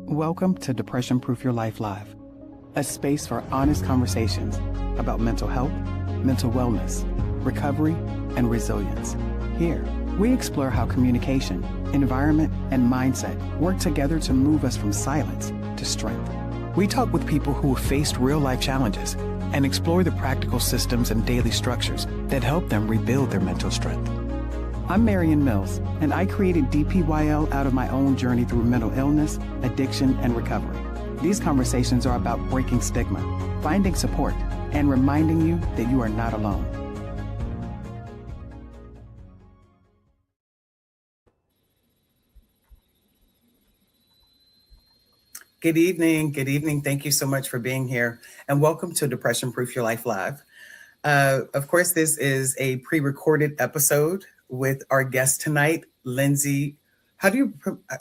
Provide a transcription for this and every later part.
Welcome to Depression Proof Your Life Live, a space for honest conversations about mental health, mental wellness, recovery, and resilience. Here, we explore how communication, environment, and mindset work together to move us from silence to strength. We talk with people who have faced real-life challenges and explore the practical systems and daily structures that help them rebuild their mental strength. I'm Marion Mills, and I created DPYL out of my own journey through mental illness, addiction, and recovery. These conversations are about breaking stigma, finding support, and reminding you that you are not alone. Good evening. Good evening. Thank you so much for being here, and welcome to Depression Proof Your Life Live. Of course, this is a pre-recorded episode with our guest tonight, Lindsay. How do you?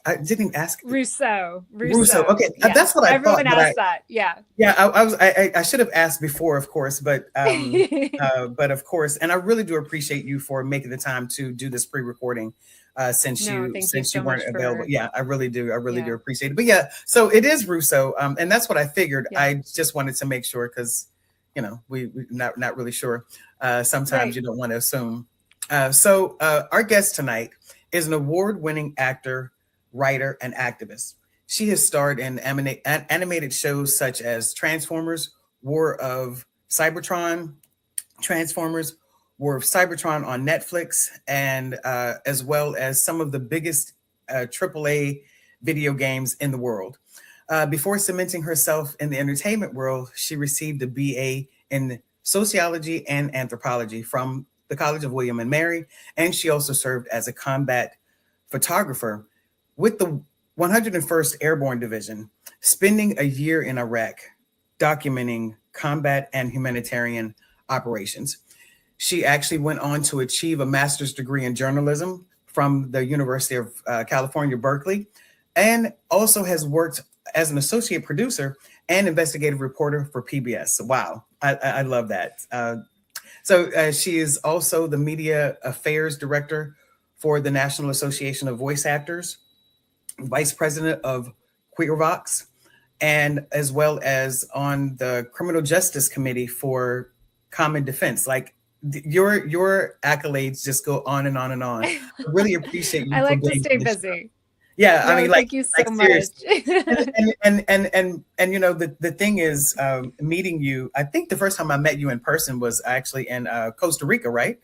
I didn't even ask. Russo. Okay, yeah. that's what I thought. Everyone asks that. Yeah. Yeah, I should have asked before, of course, but of course, and I really do appreciate you for making the time to do this pre-recording. Since you weren't available. Yeah, I really do appreciate it. But yeah, so it is Russo, and that's what I figured. Yeah. I just wanted to make sure because we not really sure. Sometimes right. You don't want to assume. So our guest tonight is an award-winning actor, writer, and activist. She has starred in animated shows such as Transformers, War of Cybertron, Transformers, War of Cybertron on Netflix, and as well as some of the biggest AAA video games in the world. Before cementing herself in the entertainment world, she received a BA in sociology and anthropology from the College of William and Mary, and she also served as a combat photographer with the 101st Airborne Division, spending a year in Iraq documenting combat and humanitarian operations. She actually went on to achieve a master's degree in journalism from the University of California, Berkeley, and also has worked as an associate producer and investigative reporter for PBS. Wow, I love that. So she is also the media affairs director for the National Association of Voice Actors, vice president of QueerVox, and as well as on the Criminal Justice Committee for Common Defense. Like your accolades just go on and on and on. I really appreciate you. I like to stay busy. Yeah, no, I mean, thank you so much. and the thing is, meeting you. I think the first time I met you in person was actually in Costa Rica, right?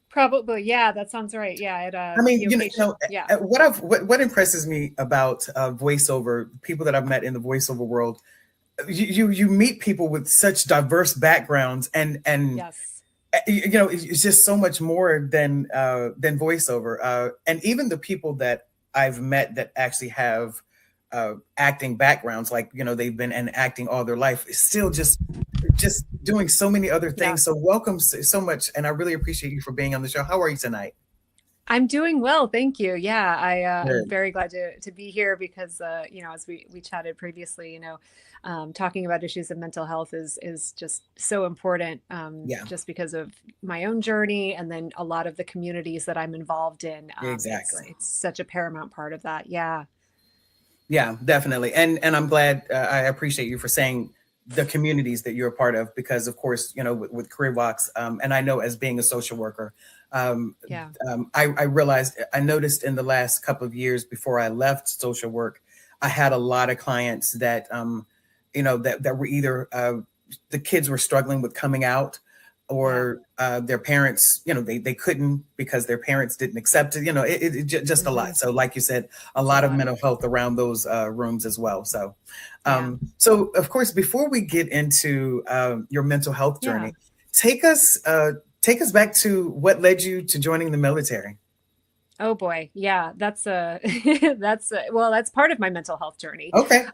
Probably, yeah. That sounds right. Yeah. Yeah. What impresses me about voiceover, people that I've met in the voiceover world, you meet people with such diverse backgrounds, and yes. It's just so much more than voiceover, and even the people that I've met that actually have acting backgrounds, like, they've been in acting all their life, is still just doing so many other things. Yeah. So welcome so much. And I really appreciate you for being on the show. How are you tonight? I'm doing well. Thank you. Yeah, I'm very glad to be here because, as we chatted previously, talking about issues of mental health is just so important, just because of my own journey and then a lot of the communities that I'm involved in. Exactly. It's such a paramount part of that. Yeah. Yeah, definitely. And I'm glad, I appreciate you for saying the communities that you're a part of, because of course, with QueerVox, and I know as being a social worker, I noticed in the last couple of years before I left social work, I had a lot of clients that, that were either the kids were struggling with coming out, or their parents, they couldn't because their parents didn't accept it. It just a lot. So like you said, a lot of mental health around those rooms as well. So, so of course, before we get into your mental health journey, take us back to what led you to joining the military. Oh boy. Yeah, that's part of my mental health journey. Okay.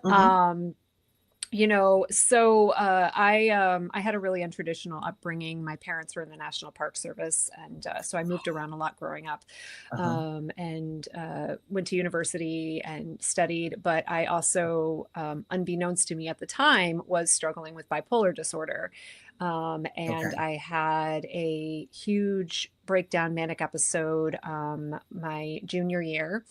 So I had a really untraditional upbringing. My parents were in the National Park Service, and so I moved around a lot growing up, and went to university and studied. But I also, unbeknownst to me at the time, was struggling with bipolar disorder. And I had a huge breakdown manic episode my junior year.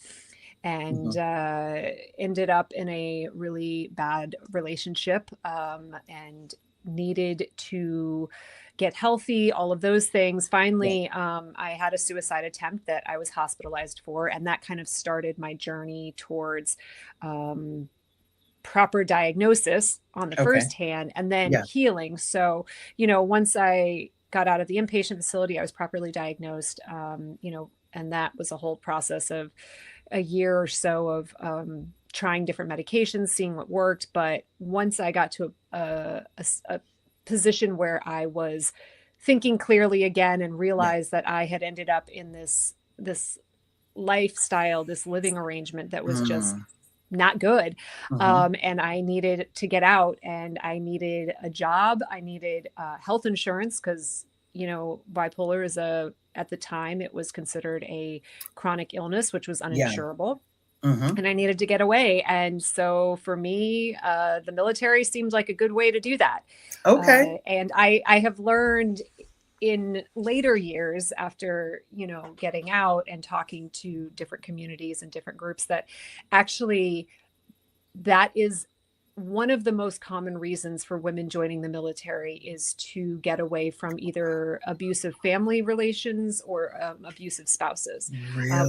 and Mhm. ended up in a really bad relationship, and needed to get healthy, all of those things. Yeah. Finally, I had a suicide attempt that I was hospitalized for, and that kind of started my journey towards um, proper diagnosis on the Okay. first hand and then Yeah. healing. So, once I got out of the inpatient facility, I was properly diagnosed, and that was a whole process of a year or so of trying different medications, seeing what worked. But once I got to a position where I was thinking clearly again and Yeah. realized that I had ended up in this lifestyle, this living arrangement that was just Mm. not good. Mhm. And I needed to get out, and I needed a job. I needed health insurance because, bipolar is at the time, it was considered a chronic illness, which was Yeah. uninsurable. Mhm. And I needed to get away. And so for me, the military seemed like a good way to do that. Okay. And I have learned in later years after getting out and talking to different communities and different groups that actually that is one of the most common reasons for women joining the military is to get away from either abusive family relations or abusive spouses,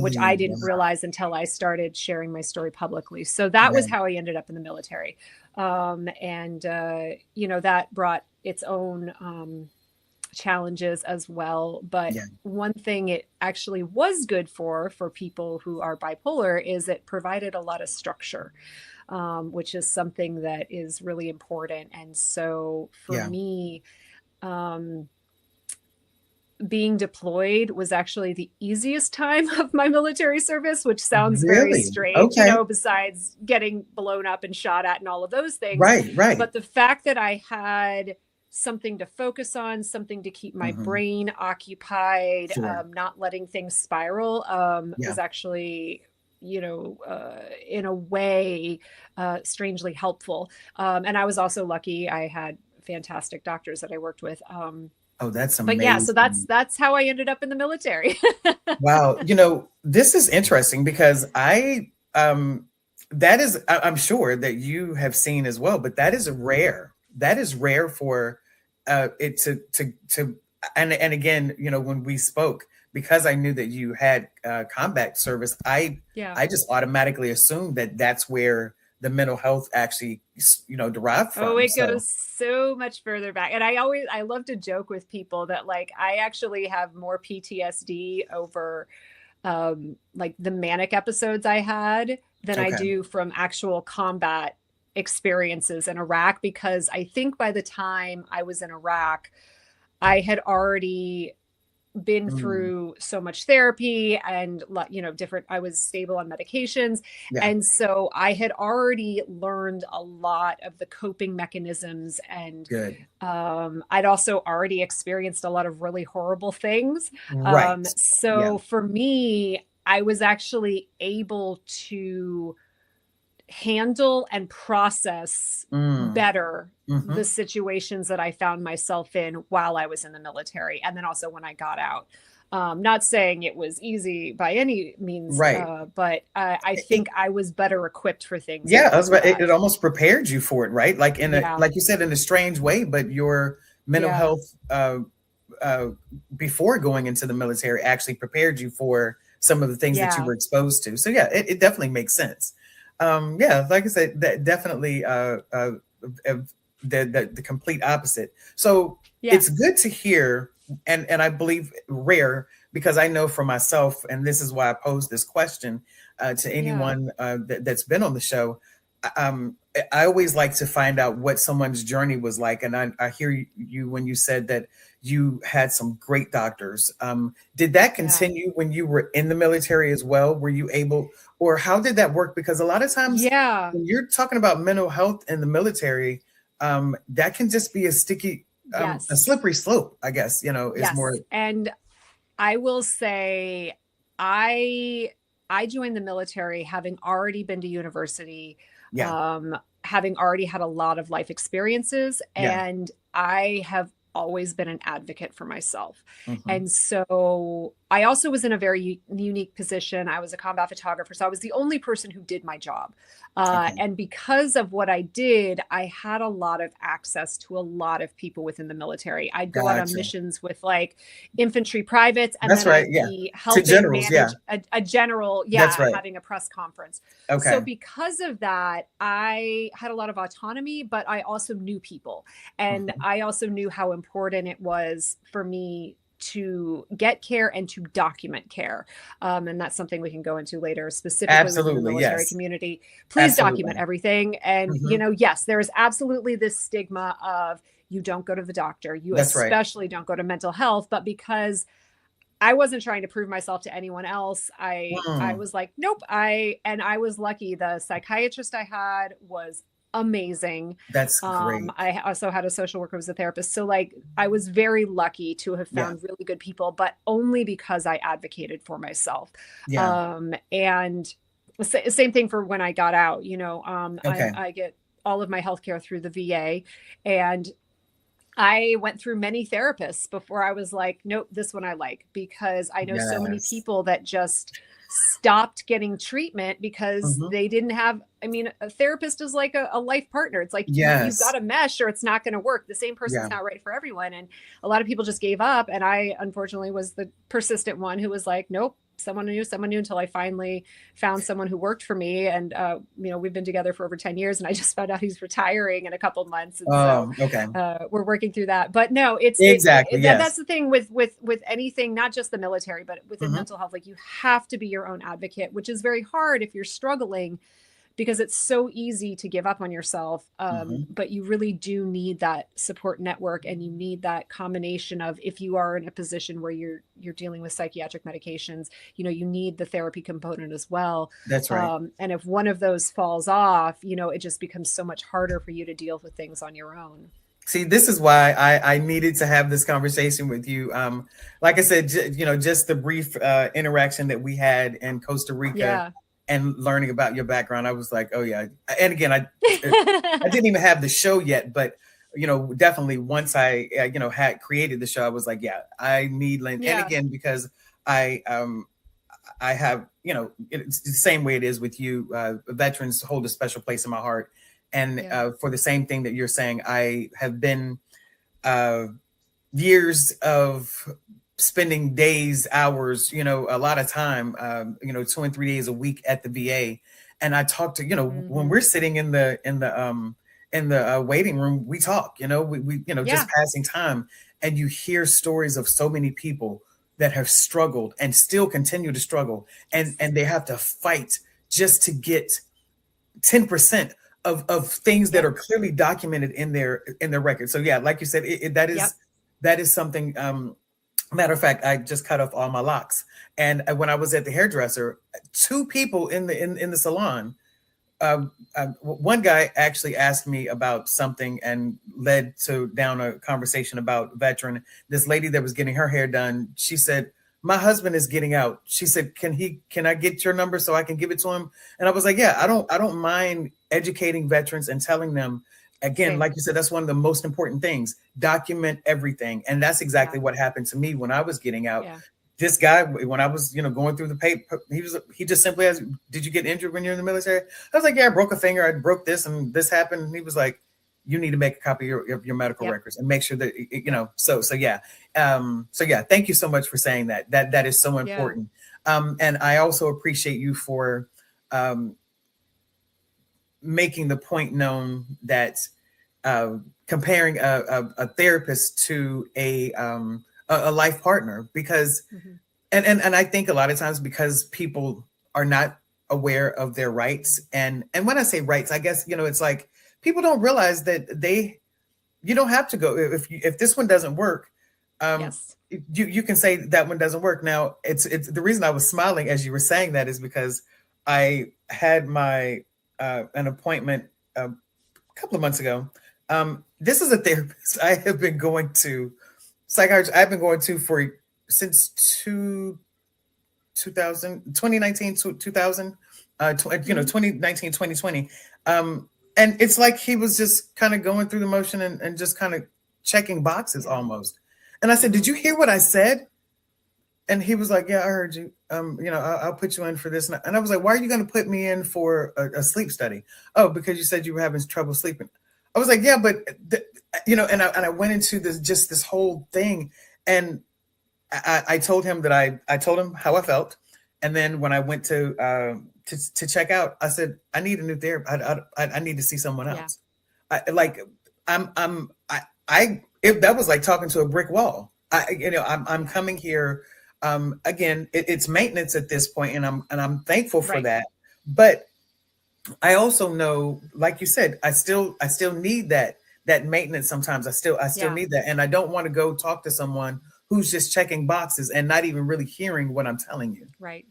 which Really? I didn't Wow. realize until I started sharing my story publicly. So that was Right. how I ended up in the military. And that brought its own challenges as well. But Yeah. one thing it actually was good for people who are bipolar is it provided a lot of structure, which is something that is really important. And so for Yeah. me, um, being deployed was actually the easiest time of my military service, which sounds very Really? strange, Okay. besides getting blown up and shot at and all of those things. Right, right. But the fact that I had something to focus on, something to keep my Mhm. brain occupied, Sure. not letting things spiral, Yeah. was actually, in a way, strangely helpful. And I was also lucky. I had fantastic doctors that I worked with. Oh, that's But yeah, so that's amazing. that's how I ended up in the military. Wow, this is interesting because that is I'm sure that you have seen as well, but that is rare. That is rare for it to and again, when we spoke, because I knew that you had combat service, Yeah. I just automatically assumed that that's where the mental health actually derived Oh, from. it So, goes so much further back. And I love to joke with people that like I actually have more PTSD over like the manic episodes I had than I okay. do from actual combat experiences in Iraq, because I think by the time I was in Iraq, I had already been Mm, through so much therapy and different, I was stable on medications, yeah, and so I had already learned a lot of the coping mechanisms, and good. I'd also already experienced a lot of really horrible things. Right. Yeah. So for me, I was actually able to handle and process Mm, better the mhm. situations that I found myself in while I was in the military, and then also when I got out. Not saying it was easy by any means, Right. but I think I was better equipped for things Yeah, I because was of about, it that. almost prepared you for it, right? Like Yeah, like you said, in a strange way, but your mental yeah, health uh, before going into the military actually prepared you for some of the things that you yeah, were exposed to. So yeah, it definitely makes sense. Yeah, like I said, that definitely uh, the complete opposite. So yeah, it's good to hear, and I believe rare, because I know for myself, and this is why I posed this question to yeah, anyone that's been on the show. I always like to find out what someone's journey was like, and I hear you when you said that you had some great doctors. Did that yeah, continue when you were in the military as well? Were you able, or how did that work? Because a lot of times yeah. when you're talking about mental health in the military, that can just be a sticky, a Yes, slippery slope, I guess, is more. yes. And I will say, I I joined the military having already been to university, Yeah, um, having already had a lot of life experiences, yeah. and I have always been an advocate for myself. Mm-hmm. And so I also was in a very unique position. I was a combat photographer, so I was the only person who did my job. Okay. And because of what I did, I had a lot of access to a lot of people within the military. I'd go out on Gotcha. missions with like infantry privates, and That's then right. I'd Yeah. be To helping generals. Yeah. manage a general, That's yeah, right. having a press conference. So Okay. because of that, I had a lot of autonomy, but I also knew people. And Mm-hmm. I also knew how important it was for me to get care and to document care. And that's something we can go into later, specifically within the Absolutely. military Yes. community. Please document Absolutely. everything. And, Mm-hmm. yes, there is absolutely this stigma of you don't go to the doctor, you That's right. especially don't go to mental health. But because I wasn't trying to prove myself to anyone else, I Mm. was like, nope. I was lucky. The psychiatrist I had was amazing. That's great. I also had a social worker who was a therapist. So like I was very lucky to have Yeah. found really good people, but only because I advocated for myself. Yeah. And same thing for when I got out, Okay. I get all of my healthcare through the VA, and I went through many therapists before I was like, nope, this one I like, because I know so many Yes. people that just stopped getting treatment because Mm-hmm. they didn't have, I mean, a therapist is like a life partner. It's like you've got Yes. to mesh or it's not going to work. The same person's Yeah. not right for everyone. And a lot of people just gave up. And I unfortunately was the persistent one who was like, nope, someone knew until I finally found someone who worked for me. And, we've been together for over 10 years, and I just found out he's retiring in a couple months. And so Oh, okay. we're working through that. But no, Exactly. that's Yes. the thing with anything, not just the military, but within Mm-hmm. mental health. Like you have to be your own advocate, which is very hard if you're struggling, because it's so easy to give up on yourself. Mm-hmm. But you really do need that support network, and you need that combination of, if you are in a position where you're dealing with psychiatric medications, you need the therapy component as well. That's right. And if one of those falls off, it just becomes so much harder for you to deal with things on your own. See, this is why I needed to have this conversation with you. Like I said, just the brief interaction that we had in Costa Rica Yeah. and learning about your background, I was like, oh yeah. And again, I didn't even have the show yet, but definitely once I had created the show, I was like, yeah, I need Lynn. Yeah. And again, because I have, it's the same way it is with you. Veterans hold a special place in my heart. And for the same thing that you're saying, I have been years of spending days, hours, a lot of time, 2 and 3 days a week at the VA. And I talk to, when we're sitting in the waiting room, we talk, we just passing time, and you hear stories of so many people that have struggled and still continue to struggle, and they have to fight just to get 10% of things that are clearly documented in their record. So yeah, like you said, that is something. Matter of fact, I just cut off all my locks, and when I was at the hairdresser, two people in the salon, one guy actually asked me about something and led to down a conversation about veteran. This lady that was getting her hair done, she said, my husband is getting out. She said, can I get your number so I can give it to him? And I was like, yeah, I don't mind educating veterans and telling them, again, like you said, that's one of the most important things. Document everything. And that's exactly what happened to me when I was getting out. Yeah. This guy, when I was, going through the paper, he just simply asked, did you get injured when you're in the military? I was like, yeah, I broke a finger. I broke this and this happened. And he was like, you need to make a copy of your medical records and make sure that, so yeah. So yeah, thank you so much for saying that. That is so important. And I also appreciate you for making the point known that comparing a therapist to a life partner, because and I think a lot of times because people are not aware of their rights, and when I say rights, I guess it's like people don't realize that you don't have to go if this one doesn't work. You can say that one doesn't work. Now it's the reason I was smiling as you were saying that is because I had my an appointment a couple of months ago. This is a therapist I have been going to, psychiatrist I've been going to since 2019, 2000, 2019, 2020. And it's like he was just kind of going through the motion and just kind of checking boxes Yeah. almost. And I said, did you hear what I said? And he was like, yeah, I heard you. I'll put you in for this. And I was like, why are you going to put me in for a sleep study? Oh, because you said you were having trouble sleeping. I was like, yeah, but and I went into this whole thing, and I told him that I told him how I felt, and then when I went to check out, I said I need a new therapy. I need to see someone Yeah. else. That was like talking to a brick wall. I'm coming here. Again, it's maintenance at this point, and I'm thankful for Right. that. But I also know, like you said, I still need that maintenance sometimes. I still Yeah. need that. And I don't want to go talk to someone who's just checking boxes and not even really hearing what I'm telling you. Right.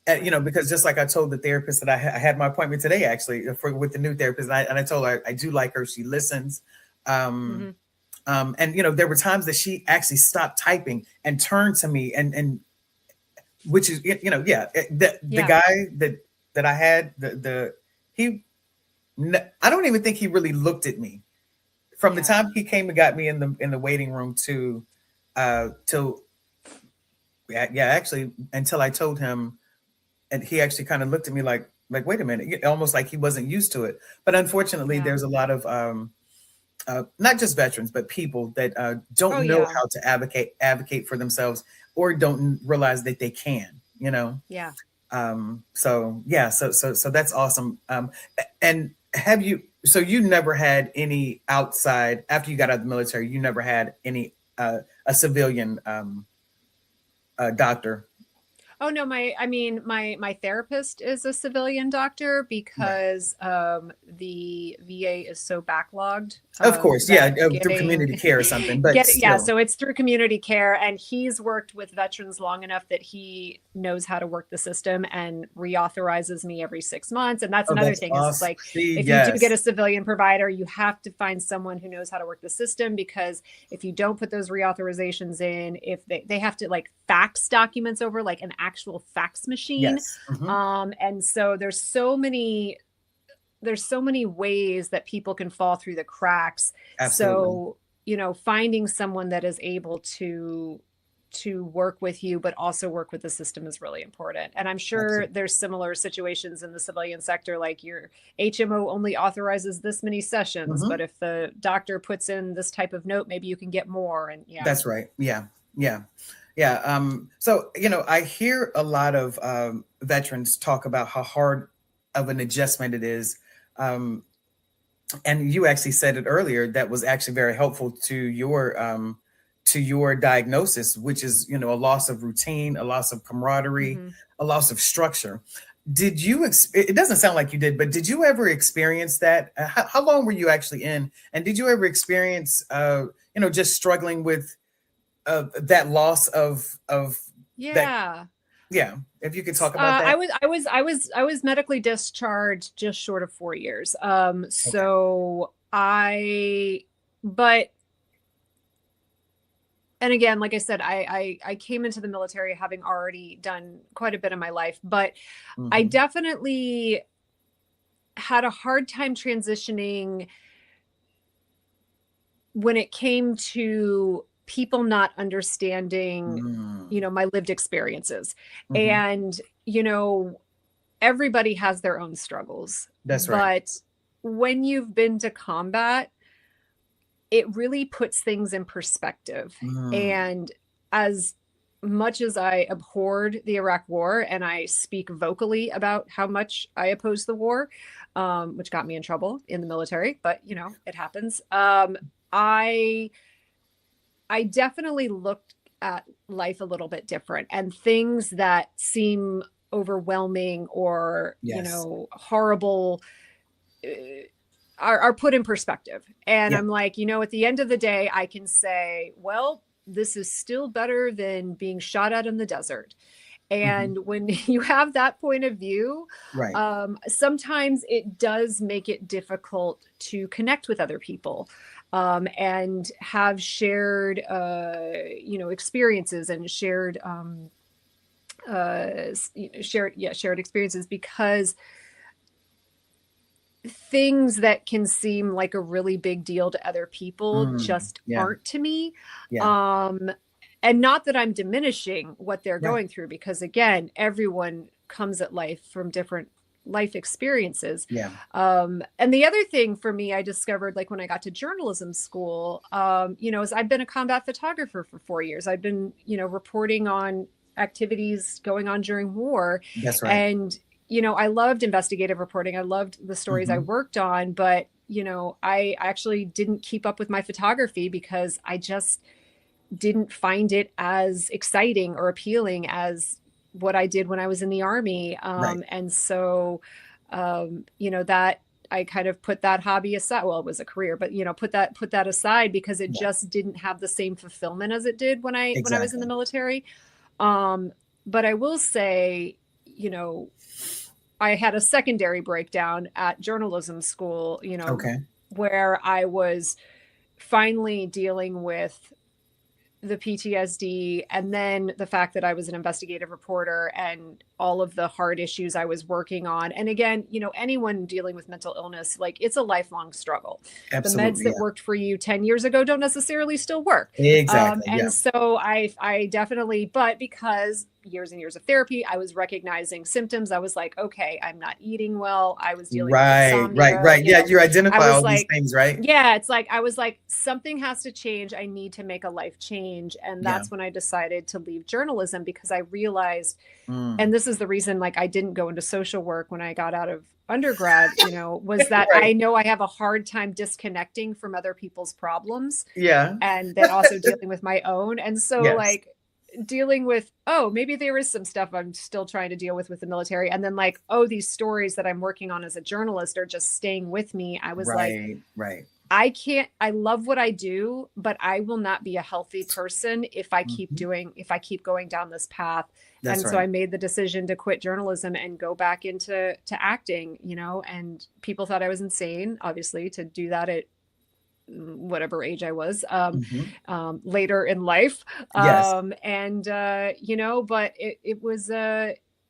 Because just like I told the therapist that I had my appointment today, actually, with the new therapist, and I told her I do like her. She listens. Mm-hmm. And there were times that she actually stopped typing and turned to me, and which is, the guy that I had, I don't even think he really looked at me from the time he came and got me in the waiting room till actually until I told him, and he actually kind of looked at me like wait a minute, almost like he wasn't used to it. But unfortunately, there's a lot of not just veterans, but people that don't know how to advocate for themselves, or don't realize that they can. Yeah. So that's awesome. And so you never had any outside, after you got out of the military, you never had any a civilian doctor? Oh no, my therapist is a civilian doctor Right. because the VA is so backlogged Of course, yeah, that through getting community care or something, but still. so it's through community care, and he's worked with veterans long enough that he knows how to work the system and reauthorizes me every 6 months. And that's Oh, another that's thing, is it's awesome. like, See, if you do get a yes, civilian provider, you have to find someone who knows how to work the system, because if you don't put those reauthorizations in, if they have to like fax documents over, like an actual fax machine. yes. Hmm. And so there's so many ways that people can fall through the cracks. Absolutely. So, finding someone that is able to work with you, but also work with the system, is really important. And I'm sure Absolutely. there's similar situations in the civilian sector, like your HMO only authorizes this many sessions, but Hmm. if the doctor puts in this type of note, maybe you can get more. And That's right. Yeah. Yeah. Yeah. So, I hear a lot of veterans talk about how hard of an adjustment it is. Um, and you actually said it earlier, that was actually very helpful to your diagnosis, which is, a loss of routine, a loss of camaraderie, mm-hmm. a loss of structure. Did you it doesn't sound like you did, but did you ever experience that? How long were you actually in, and did you ever experience just struggling with that loss of that? Yeah. Yeah, if you could talk about that. I was medically discharged just short of 4 years. Okay. But and again, like I said, I came into the military having already done quite a bit in my life, but I Hmm. definitely had a hard time transitioning when it came to people not understanding, Mm. my lived experiences. Hmm. And, everybody has their own struggles, That's right. but when you've been to combat, it really puts things in perspective. Mm. And as much as I abhorred the Iraq War, and I speak vocally about how much I oppose the war, which got me in trouble in the military, but it happens. I definitely looked at life a little bit different, and things that seem overwhelming or Yes. horrible uh, are put in perspective. And Yeah. I'm like, at the end of the day, I can say, well, this is still better than being shot at in the desert. Hmm. And when you have that point of view, Right. sometimes it does make it difficult to connect with other people, and have shared, experiences, and shared experiences, because things that can seem like a really big deal to other people Mm, just yeah. aren't to me. Yeah. Um, and not that I'm diminishing what they're Right. going through, because again, everyone comes at life from different life experiences. Yeah. And the other thing for me, I discovered, like when I got to journalism school, is I've been a combat photographer for 4 years. I've been, reporting on activities going on during war. That's right. And, I loved investigative reporting. I loved the stories I Hmm. worked on, but, I actually didn't keep up with my photography because I just didn't find it as exciting or appealing as what I did when I was in the army. Right. And so, that I kind of put that hobby aside. Well, it was a career, but put that aside because it Yeah. just didn't have the same fulfillment as it did when I was in the Exactly. military. But I will say, I had a secondary breakdown at journalism school, Okay. where I was finally dealing with the PTSD, and then the fact that I was an investigative reporter and all of the hard issues I was working on. And again, anyone dealing with mental illness, like, it's a lifelong struggle. The meds Absolutely. that worked for you 10 years ago don't necessarily still work. Exactly. Yeah. And so I definitely, but because years and years of therapy, I was recognizing symptoms. I was like, okay, I'm not eating well. I was dealing with Right. Right. insomnia, Right. Yeah. You I identify was all these like, things, right? yeah, it's like I was like, something has to change. I need to make a life change. And Yeah. that's when I decided to leave journalism, because I realized, and Mm. this is the reason, like, I didn't go into social work when I got out of undergrad, was that Right. I know I have a hard time disconnecting from other people's problems, Yeah. and then also dealing with my own. And so, Yes. like, dealing with, oh, maybe there is some stuff I'm still trying to deal with the military, and then, like, oh, these stories that I'm working on as a journalist are just staying with me. I was like, Right. Right. I love what I do, but I will not be a healthy person if Hmm. I keep going down this path. That's And so right. I made the decision to quit journalism and go back to acting, and people thought I was insane, obviously, to do that at whatever age I was, later in life. Yes. But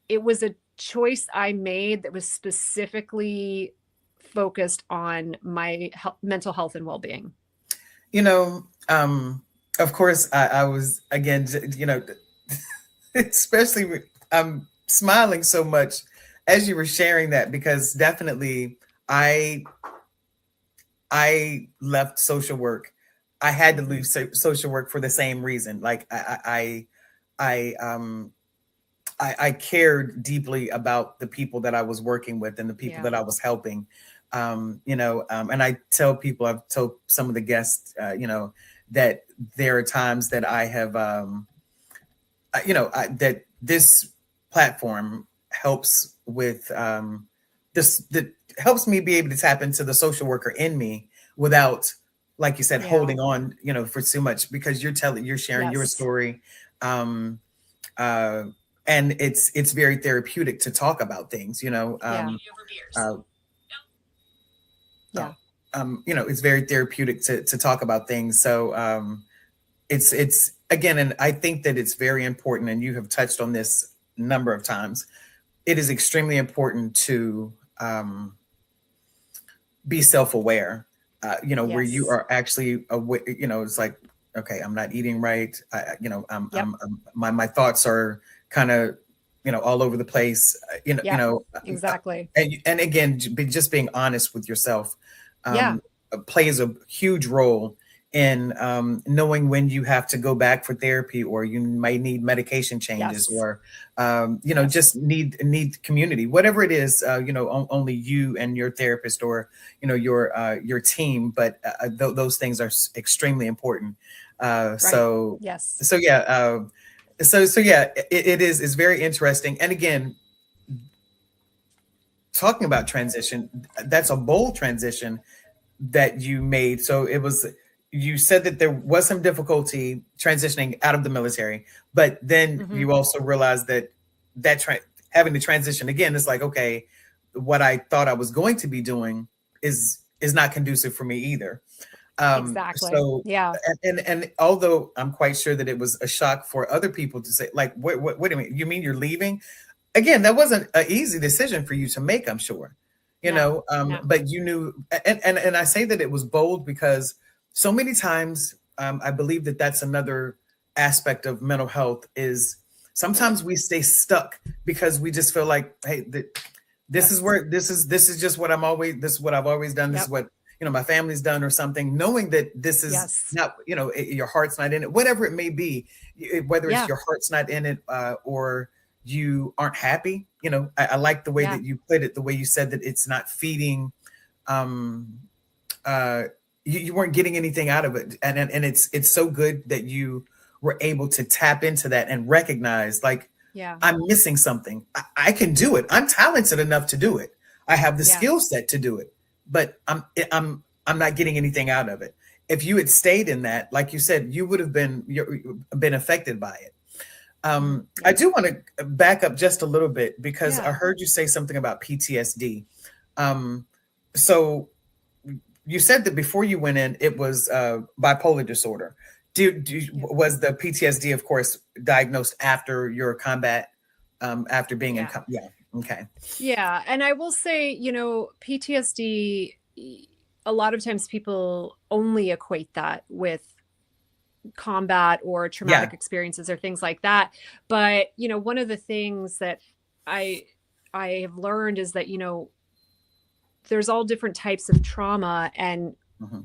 it was a choice I made that was specifically focused on my mental health and well-being. You know, of course, I was again, especially I'm smiling so much as you were sharing that because definitely I I left social work. I had to Mm-hmm. leave social work for the same reason. Like I I cared deeply about the people that I was working with and the people Yeah. that I was helping. And I tell people, I've told some of the guests, that there are times that I have, that this platform helps with this, that helps me be able to tap into the social worker in me without, like you said, Yeah. holding on, for too much because you're sharing your Yes. story. Um, uh, and it's very therapeutic to talk about things, Yeah. uh, Yeah. it's very therapeutic to talk about things. So it's again, and I think that it's very important, and you have touched on this a number of times. It is extremely important to be self-aware. Where you Yes. are actually aware. It's like, okay, I'm not eating right. Yep. My thoughts are kind of, all over the place. Yep. Exactly. And again, just being honest with yourself Yeah. um, plays a huge role in knowing when you have to go back for therapy, or you might need medication changes, Yes. or just Yes. need community, whatever it is. Only you and your therapist, or your team, but those things are extremely important. Uh, Right. so Yes. so yeah. So yeah, it is. It's very interesting. And again, talking about transition, that's a bold transition that you made. So you said that there was some difficulty transitioning out of the military, but then Mm-hmm. you also realized that having to transition again, it's like, okay, what I thought I was going to be doing is not conducive for me either. Exactly. So Yeah. and although I'm quite sure that it was a shock for other people to say, like, what do you mean? You mean you're leaving? Again, that wasn't an easy decision for you to make, I'm sure. No, no. but you knew, and I say that it was bold because so many times, I believe that that's another aspect of mental health is sometimes we stay stuck because we just feel like, hey, this is Yes. where this is just what this is what I've always done. This is Yep. what, my family's done or something, knowing that this is Yes. not, your heart's not in it, whatever it may be, whether it's Yeah. your heart's not in it, or you aren't happy. I like the way Yeah. that you put it, the way you said that it's not feeding, um, you weren't getting anything out of it. And it's so good that you were able to tap into that and recognize, like, Yeah. I'm missing something. I can do it. I'm talented enough to do it. I have the Yeah. skill set to do it, but I'm not getting anything out of it. If you had stayed in that, like you said, you would have been affected by it. I Yeah. do want to back up just a little bit because I Yeah. heard you say something about PTSD. So you said that before you went in, it was bipolar disorder. Yeah. Was the PTSD, of course, diagnosed after your combat, after being in? Yeah. Yeah. Okay. Yeah. And I will say, PTSD, a lot of times people only equate that with combat or Yeah. traumatic experiences or things like that. But, one of the things that I I have learned is that, there's all different types of trauma, and Mhm.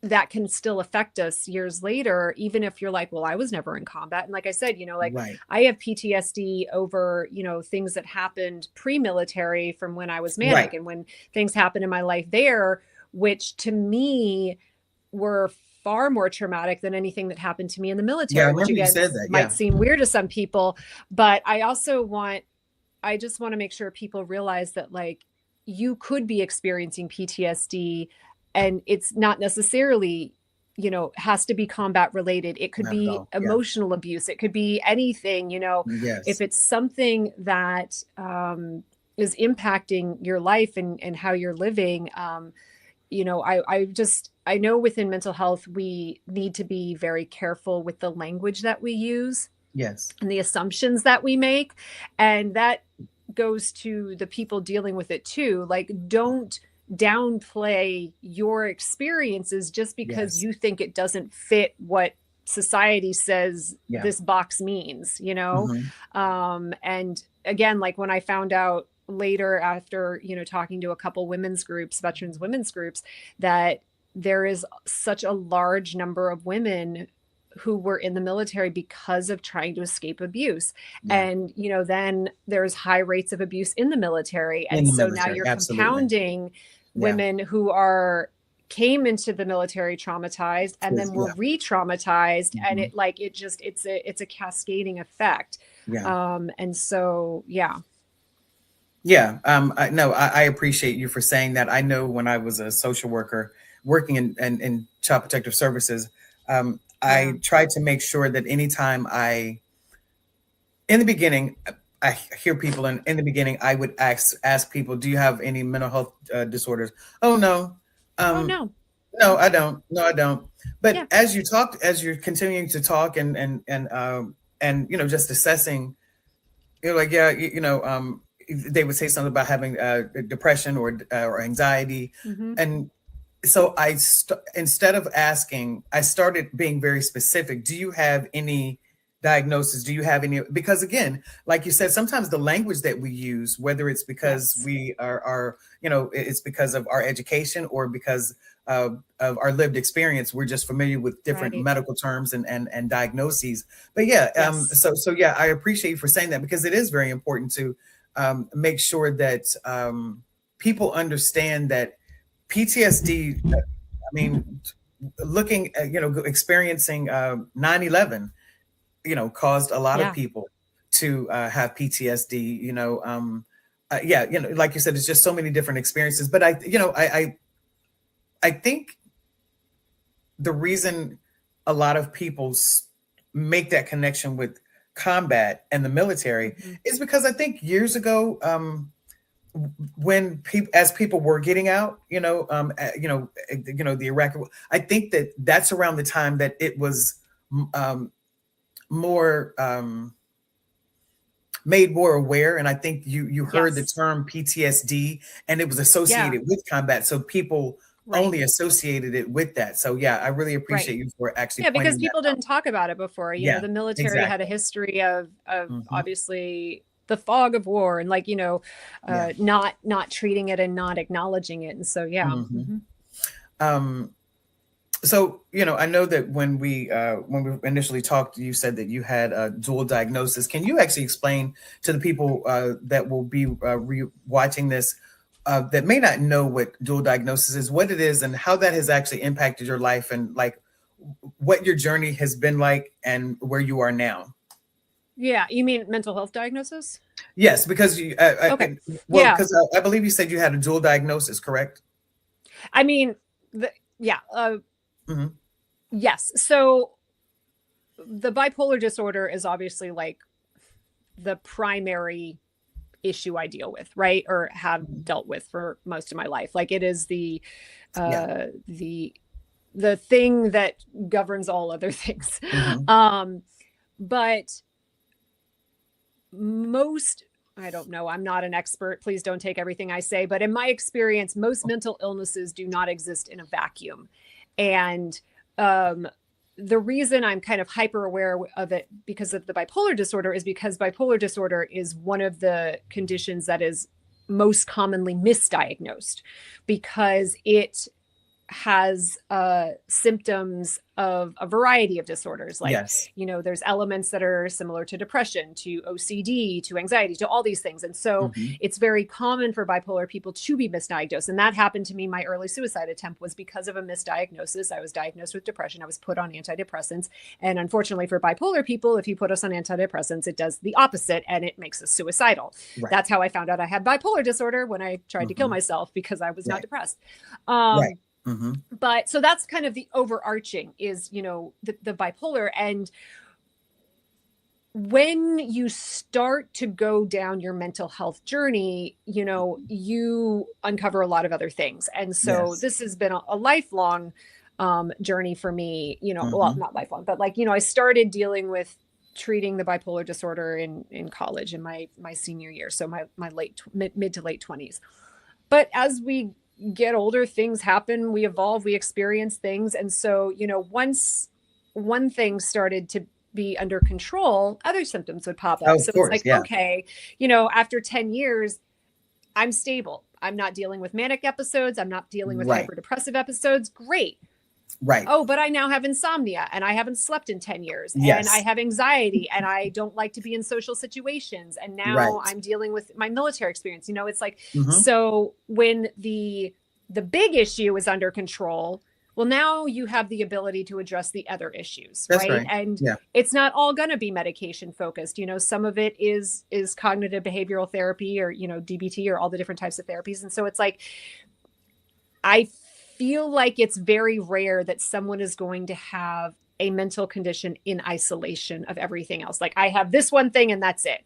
that can still affect us years later, even if you're like, well, I was never in combat. And like I said, like Right. I have PTSD over, things that happened pre-military from when I was Right. manic and when things happened in my life there, which to me were far more traumatic than anything that happened to me in the Yeah, I military, which remember you again said that. might Yeah. seem weird to some people. But I just want to make sure people realize that, like, you could be experiencing PTSD and it's not necessarily, has to be combat related. It could Not at be all. Yeah. emotional abuse. It could be anything, if Yes. it's something that is impacting your life and how you're living. I know within mental health, we need to be very careful with the language that we use Yes. and the assumptions that we make. And that goes to the people dealing with it too. Like, don't downplay your experiences just because Yes. you think it doesn't fit what society says Yeah. this box means, Hmm. and again, like when I found out later after, talking to a couple women's groups, veterans women's groups, that there is such a large number of women who were in the military because of trying to escape abuse. Yeah. And, then there's high rates of abuse in the military. In And the so now military. you're Absolutely. compounding Yeah. women who came into the military traumatized and then were Yeah. re-traumatized, and Hmm. it's a cascading effect. Yeah. And so yeah. Yeah. No, I appreciate you for saying that. I know when I was a social worker working in child protective services, Yeah. I tried to make sure that anytime in the beginning, I hear people in the beginning, I would ask people, do you have any mental health disorders? Oh, no. Oh Um, no. no, I don't. No, I don't. But Yeah. as you're continuing to talk and just assessing, you're like, yeah, they would say something about having depression or anxiety, Mm-hmm. and so instead of asking, I started being very specific. Do you have any diagnosis? Do you have any? Because again, like you said, sometimes the language that we use, whether it's because Yes. we it's because of our education or because of our lived experience, we're just familiar with different Right. medical terms and diagnoses. But yeah, Yes. so yeah, I appreciate you for saying that because it is very important to make sure that people understand that PTSD, I mean, looking at, experiencing 9/11, caused a lot of Yeah. people to have PTSD, yeah, like you said, it's just so many different experiences. But I think the reason a lot of people make that connection with combat and the military Mm-hmm. is because I think years ago, when people were getting out, the Iraq, I think that's around the time that it was um, more made more aware. And I think you heard the Yes. term PTSD, and it was Yeah. associated with combat. So people Right. only associated it with that. So yeah, I really Right. appreciate you for actually Yeah, because pointing that people out. didn't talk about it before. Yeah, The military had a exactly. history of Hmm. obviously the fog of war and like, Yeah. not treating it and not acknowledging it. And so yeah. Hmm. Hmm. Um, so I know that when we initially talked, you said that you had a dual diagnosis. Can you actually explain to the people that will be watching this that may not know what dual diagnosis is, what it is, and how that has actually impacted your life, and like what your journey has been like and where you are now? Yeah, you mean mental health diagnosis? Yes, because you Okay. well, Yeah. because I believe you said you had a dual diagnosis, correct? I mean, yeah, Hmm. yes. So the bipolar disorder is obviously like the primary issue I deal with, right? Or have dealt with for most of my life. Like it is Yeah. the thing that governs all other things. Hmm. Um, but most, I don't know, I'm not an expert. Please don't take everything I say, but in my experience, most mental illnesses do not exist in a vacuum. And um, the reason I'm kind of hyper aware of it because of the bipolar disorder is because bipolar disorder is one of the conditions that is most commonly misdiagnosed because it has symptoms of a variety of disorders. Like, Yes. there's elements that are similar to depression, to OCD, to anxiety, to all these things. And so Hmm. it's very common for bipolar people to be misdiagnosed. And that happened to me. My early suicide attempt was because of a misdiagnosis. I was diagnosed with depression. I was put on antidepressants. And unfortunately for bipolar people, if you put us on antidepressants, it does the opposite and it makes us suicidal. Right. That's how I found out I had bipolar disorder when I tried to kill Hmm. myself because I was not Right. depressed. Right. Um, Hmm. but so that's kind of the overarching is the bipolar. And when you start to go down your mental health journey, you uncover a lot of other things. And so Yes. this has been a lifelong journey for me, well, Hmm. not lifelong, but like, I started dealing with treating the bipolar disorder in college in my senior year. So my mid to late 20s. But as we get older, things happen, we evolve, we experience things. And so, once one thing started to be under control, other symptoms would pop Oh, up. of So it's course. like, Yeah. okay, after 10 years, I'm stable. I'm not dealing with manic episodes. I'm not dealing with Right. hyperdepressive episodes. Great. Right. Oh, but I now have insomnia and I haven't slept in 10 years and I Yes. have anxiety and I don't like to be in social situations. And now Right. I'm dealing with my military experience. It's like, Hmm. so when the big issue is under control, well, now you have the ability to address the other issues, That's right? right. And Yeah. it's not all going to be medication focused. Some of it is cognitive behavioral therapy or, DBT or all the different types of therapies. And so it's like, I feel like it's very rare that someone is going to have a mental condition in isolation of everything else. Like I have this one thing and that's it.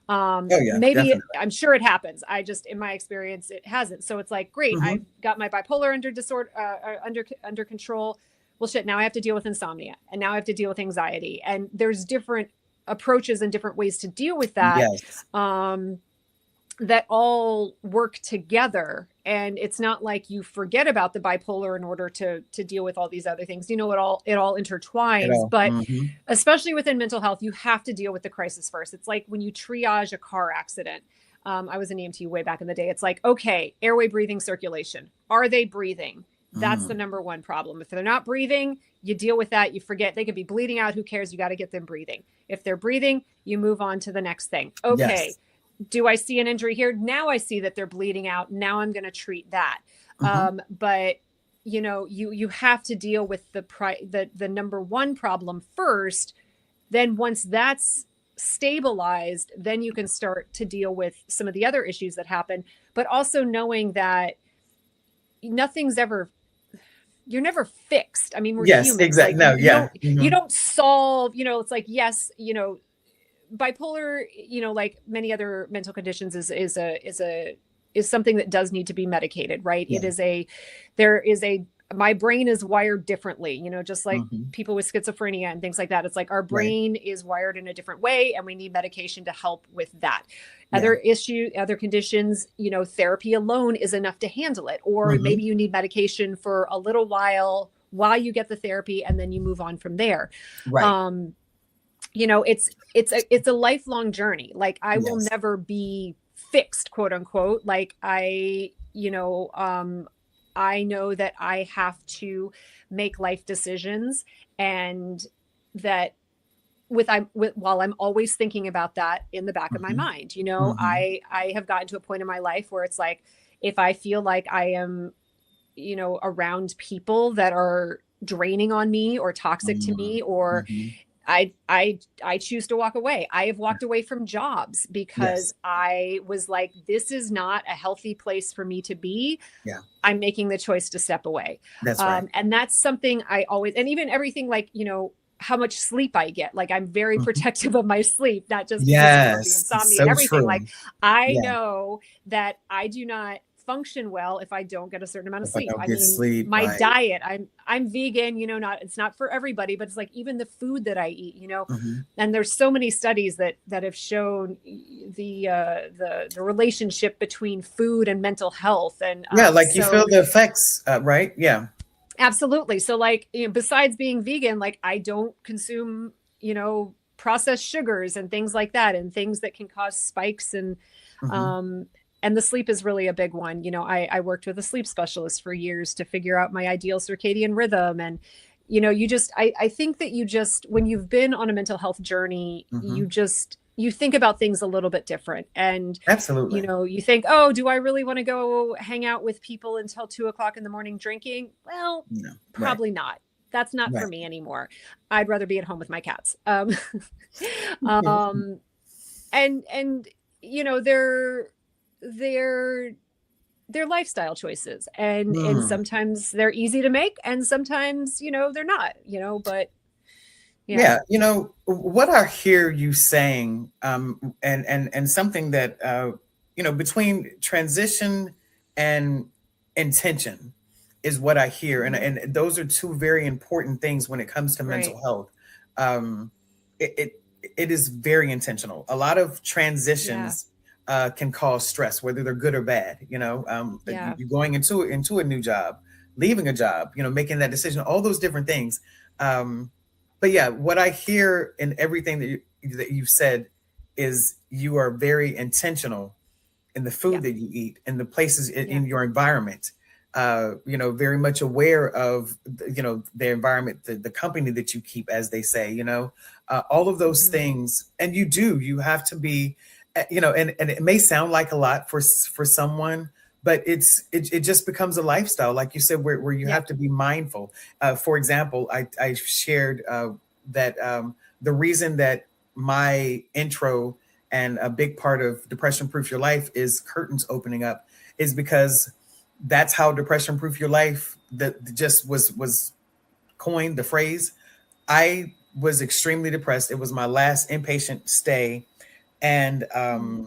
Oh yeah, Maybe definitely. I'm sure it happens. I just, in my experience, it hasn't. So it's like, great, Hmm. I've got my bipolar under control. Well, shit, now I have to deal with insomnia and now I have to deal with anxiety. And there's different approaches and different ways to deal with that. Yes. Um, that all work together, and it's not like you forget about the bipolar in order to deal with all these other things. It all At intertwines, all. but Hmm. especially within mental health, you have to deal with the crisis first. It's like when you triage a car accident. I was an EMT way back in the day. It's like, okay, airway, breathing, circulation, are they breathing? That's the Mm. number one problem. If they're not breathing, you deal with that. You forget they could be bleeding out. Who cares? You got to get them breathing. If they're breathing, you move on to the next thing. Okay, Yes. do I see an injury here? Now I see that they're bleeding out. Now I'm going to treat that. Hmm. But you have to deal with the number one problem first. Then once that's stabilized, then you can start to deal with some of the other issues that happen. But also knowing that nothing's ever you're never fixed. I mean, we're Yes. humans. Exactly. Like No. Yeah. you Hmm. don't solve. It's like yes, bipolar, like many other mental conditions, is something that does need to be medicated, right? Yeah. There is a my brain is wired differently, just like Mm-hmm. people with schizophrenia and things like that. It's like our Right. brain is wired in a different way, and we need medication to help with that. Yeah. Other conditions, therapy alone is enough to handle it. Or Mm-hmm. maybe you need medication for a little while you get the therapy, and then you move on from there. Right. Um, it's a lifelong journey. Like, I will Yes. never be fixed, quote unquote. Like, I know that I have to make life decisions, and that while I'm always thinking about that in the back of my Mm-hmm. mind. Mm-hmm. I have gotten to a point in my life where it's like, if I feel like I am, around people that are draining on me or toxic to me, or Mm-hmm. I choose to walk away. I have walked away from jobs because Yes. I was like, this is not a healthy place for me to be. Yeah. I'm making the choice to step away. That's right. And that's something I always, and even everything like, how much sleep I get. Like, I'm very Mm-hmm. protective of my sleep, not just because of the Yes. insomnia and So everything. Like, true. I Yeah. know that I do not function well if I don't get a certain amount of If I sleep. don't I get mean, sleep, my right. diet, I'm vegan, it's not for everybody, but it's like even the food that I eat, Mm-hmm. and there's so many studies that have shown the relationship between food and mental health. And Yeah, like you so feel the effects, right? Yeah. absolutely. So, like, besides being vegan, like, I don't consume, processed sugars and things like that, and things that can cause spikes. Mm-hmm. Um, and the sleep is really a big one. I worked with a sleep specialist for years to figure out my ideal circadian rhythm. And, I think that when you've been on a mental health journey, Mm-hmm. you think about things a little bit different. And, Absolutely. you think, oh, do I really want to go hang out with people until 2 o'clock in the morning drinking? Well, No. Right. probably not. That's not for Right. me anymore. I'd rather be at home with my cats. Mhm. Um, and they're they're lifestyle choices, and Mm. sometimes they're easy to make, and sometimes they're not. But yeah, Yeah, what I hear you saying, and something that between transition and intention is what I hear, and mm-hmm. those are two very important things when it comes to mental Right, health. Um, it is very intentional. A lot of yeah, transitions can cause stress, whether they're good or bad. yeah, You going into a new job, leaving a job, making that decision, all those different things. But yeah, what I hear in everything that you've said is you are very intentional in the yeah, food that you eat and the places yeah, in your environment. Very much aware of the environment, the company that you keep, as they say. All of those mm-hmm. things, and you have to be, and it may sound like a lot for someone, but it just becomes a lifestyle, like you said, where you Yeah, have to be mindful. For example, I shared that the reason that my intro and a big part of Depression Proof Your Life is curtains opening up is because that's how Depression Proof Your Life that just was coined, the phrase. I was extremely depressed. It was my last inpatient stay, and mm-hmm.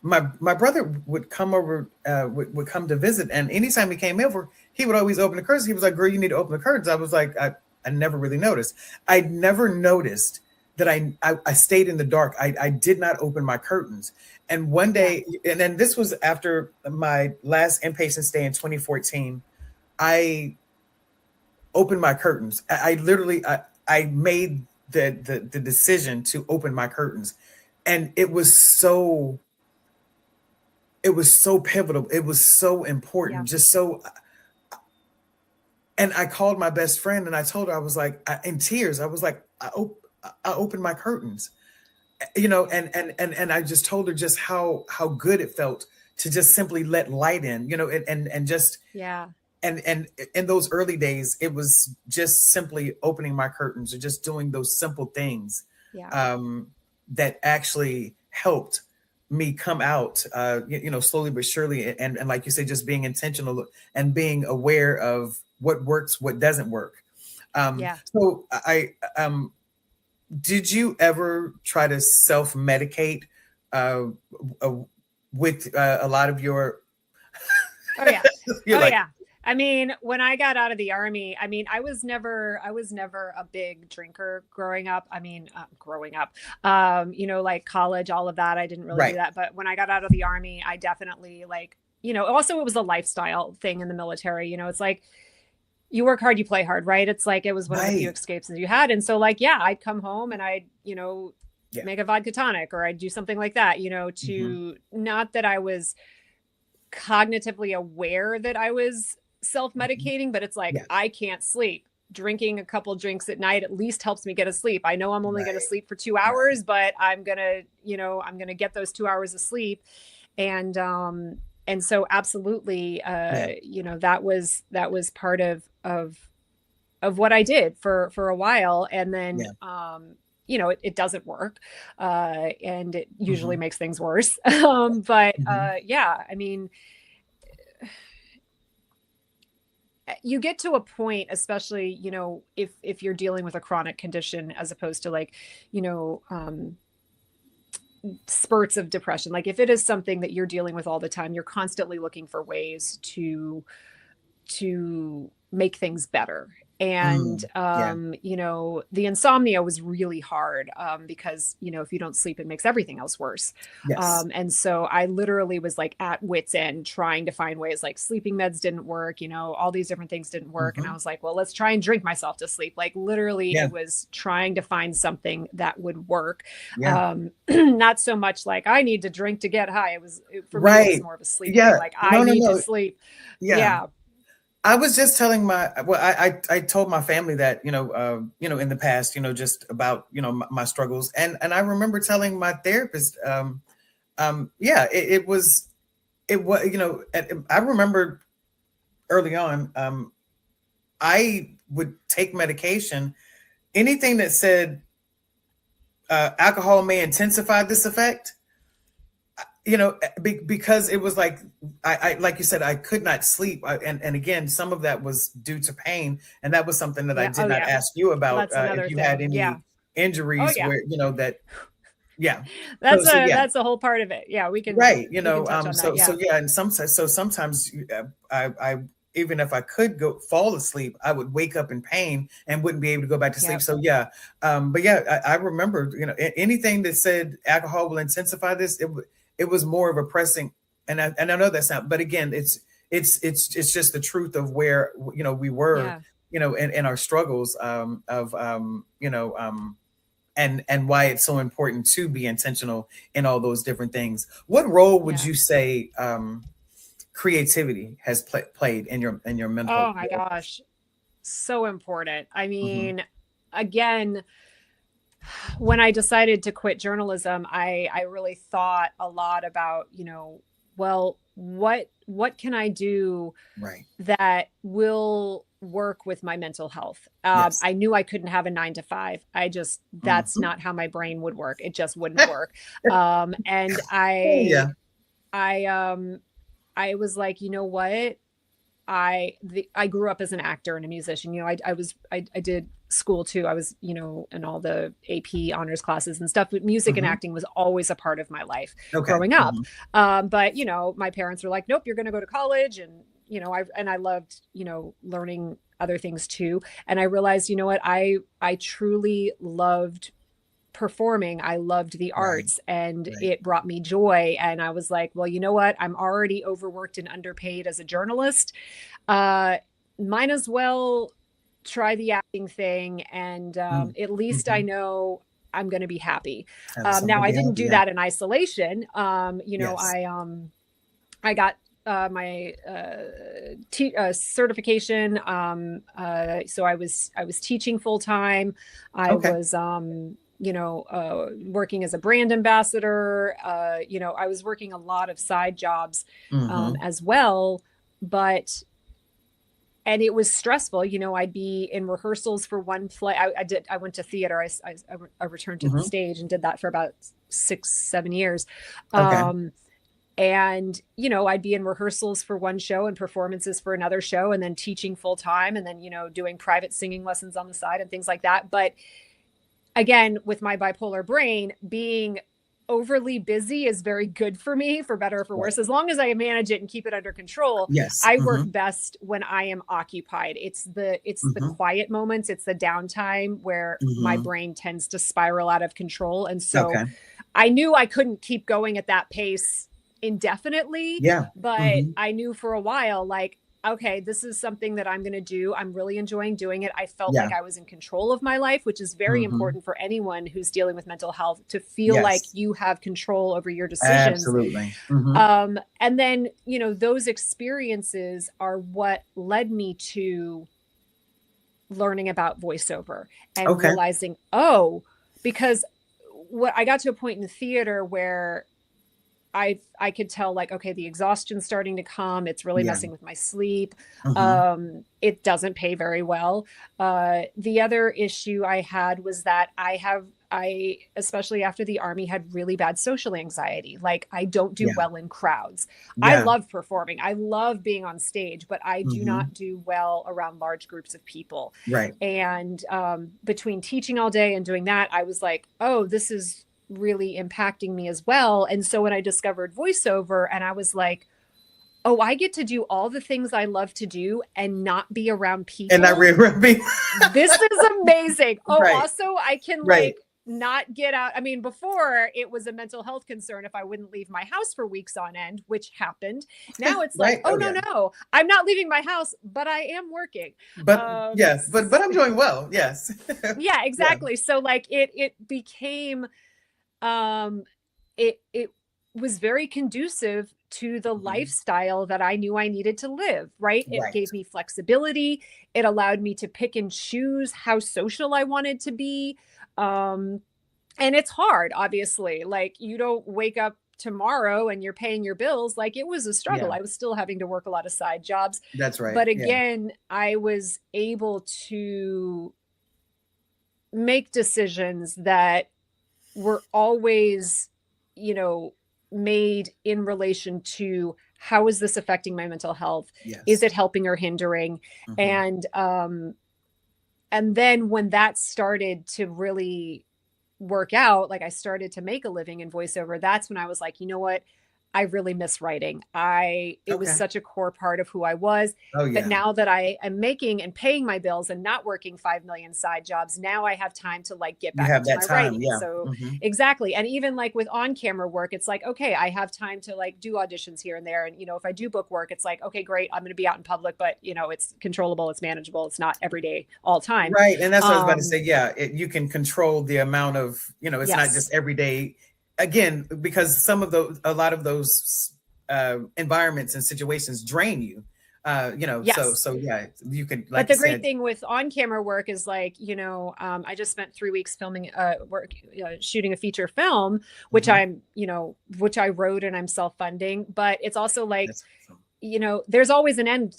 my brother would come over, would come to visit, and anytime he came over, he would always open the curtains. He was like, "Girl, you need to open the curtains." I was like, I never really noticed. I never noticed that I stayed in the dark. I did not open my curtains. And one Yeah, day, and then this was after my last inpatient stay in 2014, I opened my curtains. I literally I made the decision to open my curtains, and it was so pivotal. It was so yeah, important. Just so, and I called my best friend and I told her, I was like, in tears, I was like, I opened my curtains, and I just told her just how good it felt to just simply let light in, and just, yeah, and in those early days, it was just simply opening my curtains or just doing those simple things yeah, um, that actually helped me come out, slowly but surely. And like you say, just being intentional and being aware of what works, what doesn't work. yeah. So did you ever try to self medicate uh, uh, with a lot of your? Oh yeah, You're oh like, yeah. I mean, when I got out of the army, I mean, I was never a big drinker growing up. I mean, growing up, you know, like college, all of that, I didn't really do Right. that. But when I got out of the army, I definitely like, you know, also it was a lifestyle thing in the military. You know, it's like you work hard, you play hard, right? It's like it was one of the few Right. escapes that you had. And so, like, yeah, I'd come home and I'd, you know, Yeah. make a vodka tonic or I'd do something like that, you know, Hmm. to not that I was cognitively aware that I was Hmm. self-medicating, but it's like Yeah. I can't sleep. Drinking a couple drinks at night at least helps me get to sleep. I know I'm only going to Right. sleep for two Right. hours, but I'm going to, you know, I'm going to get those 2 hours of sleep. And so absolutely, Yeah. you know, that was part of what I did for a while. And then, Yeah. you know, it doesn't work. And it usually Hmm. makes things worse. But Hmm. yeah, I mean, you get to a point, especially, you know, if you're dealing with a chronic condition as opposed to like, you know, spurts of depression. Like if it is something that you're dealing with all the time, you're constantly looking for ways to make things better. And Mm. Yeah. you know, the insomnia was really hard, because you know, if you don't sleep, it makes everything else worse. Yes. And so I literally was like at wit's end trying to find ways. Like sleeping meds didn't work, you know, all these different things didn't work, and I Hmm. was like, well, let's try and drink myself to sleep. Like literally, Yeah. it was trying to find something that would work. Yeah. Not so much like I need to drink to get high. For me, it was Right. more of a sleep thing. Yeah. Like I No, no, need to no. sleep. Yeah. Yeah. I was just telling I told my family that, in the past, just about, my struggles. And I remember telling my therapist, yeah, I remember early on, I would take medication, anything that said, alcohol may intensify this effect, because it was like like you said, I could not sleep. And again, some of that was due to pain, and that was something that I Yeah. did Oh not yeah. ask you about, That's if another you had thing. Yeah. any Oh injuries yeah. where, that, yeah. So yeah. That's a whole part of it. Yeah, Right. we can touch on that. So Yeah. yeah, and sometimes, I even if I could go fall asleep, I would wake up in pain and wouldn't be able to go back to sleep. Yep. So yeah. But yeah, I remember, anything that said alcohol will intensify this, it was more of a pressing, and I know that's not, but again, it's just the truth of where, we were, Yeah. in our struggles, and why it's so important to be intentional in all those different things. What role would Yeah. you say, creativity has played in your mental Oh my health? gosh. So important. I Hmm. mean, again, when I decided to quit journalism, I really thought a lot about, you know, well, what can I do Right. that will work with my mental health. Yes. I knew I couldn't have a 9 to 5. I just, that's Hmm. not how my brain would work. It just wouldn't work. And Oh yeah. I, I was like, you know what? I grew up as an actor and a musician. You know, I did school too. I was, you know, in all the AP honors classes and stuff, but music and Hmm. acting was always a part of my life Okay. growing up. Hmm. But you know, my parents were like, nope, you're going to go to college. And, you know, I loved, you know, learning other things too. And I realized, you know what, I truly loved performing. I loved the Right. arts and Right. it brought me joy. And I was like, well, you know what? I'm already overworked and underpaid as a journalist. Uh, Might as well try the acting thing. And at least I Mm-hmm. know I'm going to be happy. Have something Now to I be didn't happy. do Yeah. that in isolation. You know, Yes. I got my certification. So I was teaching full time. I Okay. was you know, working as a brand ambassador. You know, I was working a lot of side jobs Hmm. as well, but and it was stressful. You know, I'd be in rehearsals for one play. I went to theater. I returned to the Hmm. stage and did that for about 6, 7 years. Okay. Um, and, you know, I'd be in rehearsals for one show and performances for another show and then teaching full time and then, you know, doing private singing lessons on the side and things like that. But again, with my bipolar brain, being overly busy is very good for me, for better or for worse. As long as I manage it and keep it under control, Yes. I work best when I am occupied. It's the quiet moments, it's the downtime where my brain tends to spiral out of control. And so I knew I couldn't keep going at that pace indefinitely. Yeah. But I knew for a while, like, okay, this is something that I'm going to do. I'm really enjoying doing it. I felt like I was in control of my life, which is very important for anyone who's dealing with mental health, to feel like you have control over your decisions. Absolutely. And then, you know, those experiences are what led me to learning about voiceover and realizing, oh, because what I got to a point in the theater where I could tell, like, okay, the exhaustion's starting to come. It's really messing with my sleep. It doesn't pay very well. The other issue I had was that I, especially after the Army, had really bad social anxiety. Like, I don't do well in crowds. I love performing. I love being on stage, but I do not do well around large groups of people. Right. And between teaching all day and doing that, I was like, oh, this is really impacting me as well. And so when I discovered voiceover, and I was like, oh, I get to do all the things I love to do and not be around people. And not really. This is amazing. Oh, also I can like not get out. I mean, before it was a mental health concern if I wouldn't leave my house for weeks on end, which happened. Now it's like, no, I'm not leaving my house, but I am working. But yes, but I'm doing well. Yes. Yeah, exactly. So like it became, it was very conducive to the lifestyle that I knew I needed to live, right? It gave me flexibility. It allowed me to pick and choose how social I wanted to be. And it's hard, obviously. Like, you don't wake up tomorrow and you're paying your bills. Like, it was a struggle. I was still having to work a lot of side jobs. That's right. But again, I was able to make decisions that were always, you know, made in relation to how is this affecting my mental health? Is it helping or hindering? And then when that started to really work out, like I started to make a living in voiceover, that's when I was like, you know what? I really miss writing. It was such a core part of who I was. But now that I am making and paying my bills and not working 5 million side jobs, now I have time to like get back into my writing. So exactly. And even like with on-camera work, it's like, okay, I have time to like do auditions here and there. And, you know, if I do book work, it's like, okay, great. I'm going to be out in public, but you know, it's controllable. It's manageable. It's not every day, all time. Right. And that's what I was about to say. Yeah. You can control the amount of, you know, it's not just every day. Again, because a lot of those environments and situations drain you, you know, so yeah, you can. Like, but the great thing with on-camera work is like, you know, I just spent 3 weeks filming shooting a feature film, which which I wrote and I'm self-funding. But it's also like, you know, there's always an end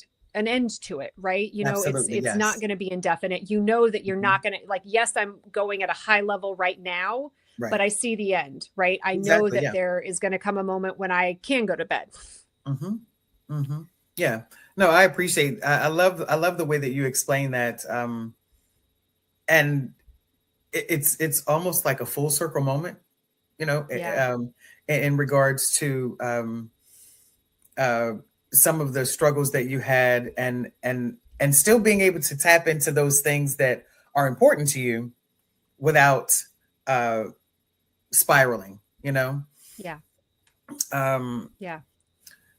to it, right? You know, it's not going to be indefinite. You know that you're not going to, like, yes, I'm going at a high level right now. But I see the end, right? I know that there is going to come a moment when I can go to bed. Yeah. No, I appreciate. I love the way that you explain that. And it's almost like a full circle moment, you know, in regards to some of the struggles that you had, and still being able to tap into those things that are important to you without spiraling, you know? Yeah.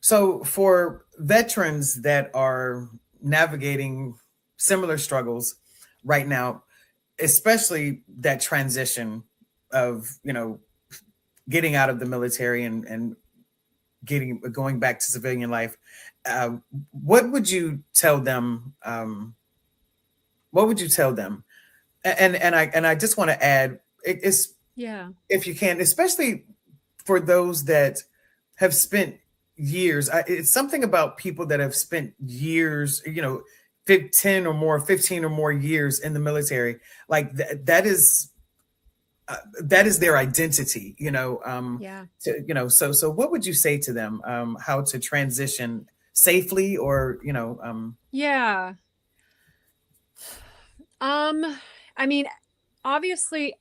So for veterans that are navigating similar struggles right now, especially that transition of, you know, getting out of the military and going back to civilian life, what would you tell them? What would you tell them? And I just want to add, if you can, especially for those that have spent years. It's something about people that have spent years, you know, 15 or more years in the military. Like that is their identity, you know. So what would you say to them? How to transition safely, or, you know? I mean, obviously,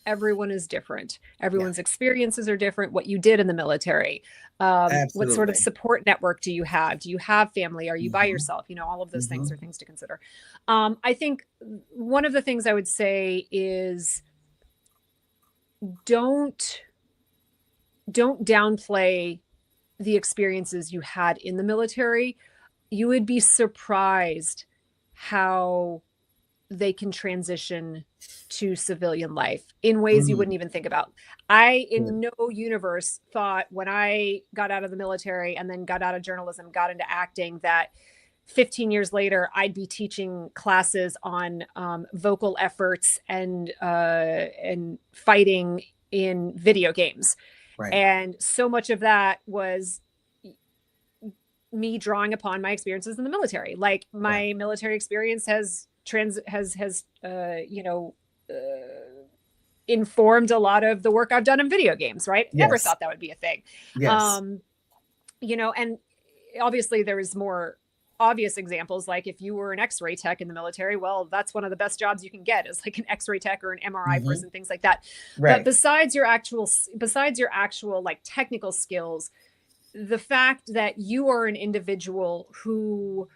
everyone is different. Yeah, Everyone's experiences are different. What you did in the military, what sort of absolutely. support network do you have? Do you have family? Are you by Hmm. yourself? All of those things Hmm. are things to consider. I think one of the things I would say is don't don't downplay the experiences you had in the military. You would be surprised how they can transition to civilian life in ways you wouldn't Mm, even think about. I, good. in no universe, thought when I got out of the military and then got out of journalism, got into acting, that 15 years later, I'd be teaching classes on vocal efforts and fighting in video games. Right. And so much of that was me drawing upon my experiences in the military. Like Yeah. my military experience has informed a lot of the work I've done in video games, right? Never Yes. thought that would be a thing. Yes. Um, and obviously there's more obvious examples. Like if you were an x-ray tech in the military, well, that's one of the best jobs you can get, is like an x-ray tech or an MRI Hmm. person, things like that. But Right. besides your actual like technical skills, the fact that you are an individual who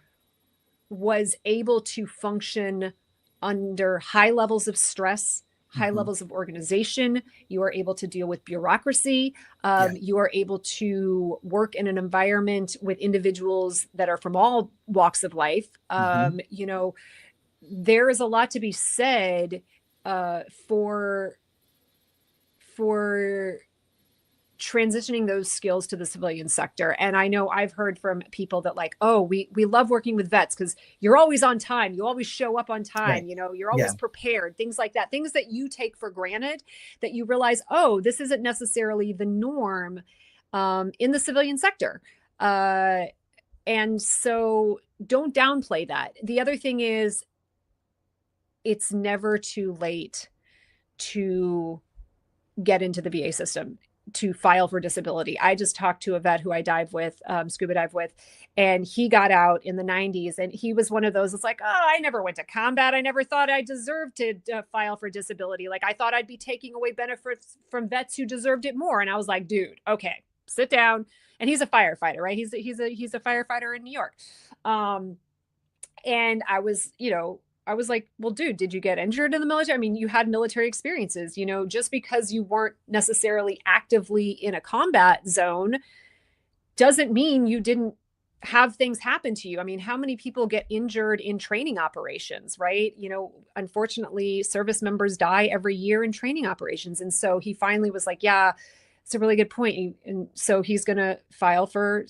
was able to function under high levels of stress, high Hmm. levels of organization. You are able to deal with bureaucracy. Yeah. You are able to work in an environment with individuals that are from all walks of life. Hmm. There is a lot to be said uh, for for transitioning those skills to the civilian sector. And I know I've heard from people that like, oh, we love working with vets because you're always on time, you always show up on time, Right. you're Yeah. always prepared, things like that, things that you take for granted, that you realize, oh, this isn't necessarily the norm in the civilian sector. And so don't downplay that. The other thing is, it's never too late to get into the VA system, to file for disability. I just talked to a vet who I scuba dive with, and he got out in the 90s. And he was one of those, it's like, oh, I never went to combat. I never thought I deserved to file for disability. Like I thought I'd be taking away benefits from vets who deserved it more. And I was like, dude, okay, sit down. And he's a firefighter, right? He's a firefighter in New York. Um, and I was like, well, dude, did you get injured in the military? I mean, you had military experiences, just because you weren't necessarily actively in a combat zone doesn't mean you didn't have things happen to you. I mean, how many people get injured in training operations, right? Unfortunately, service members die every year in training operations. And so he finally was like, yeah, it's a really good point. And so he's going to file for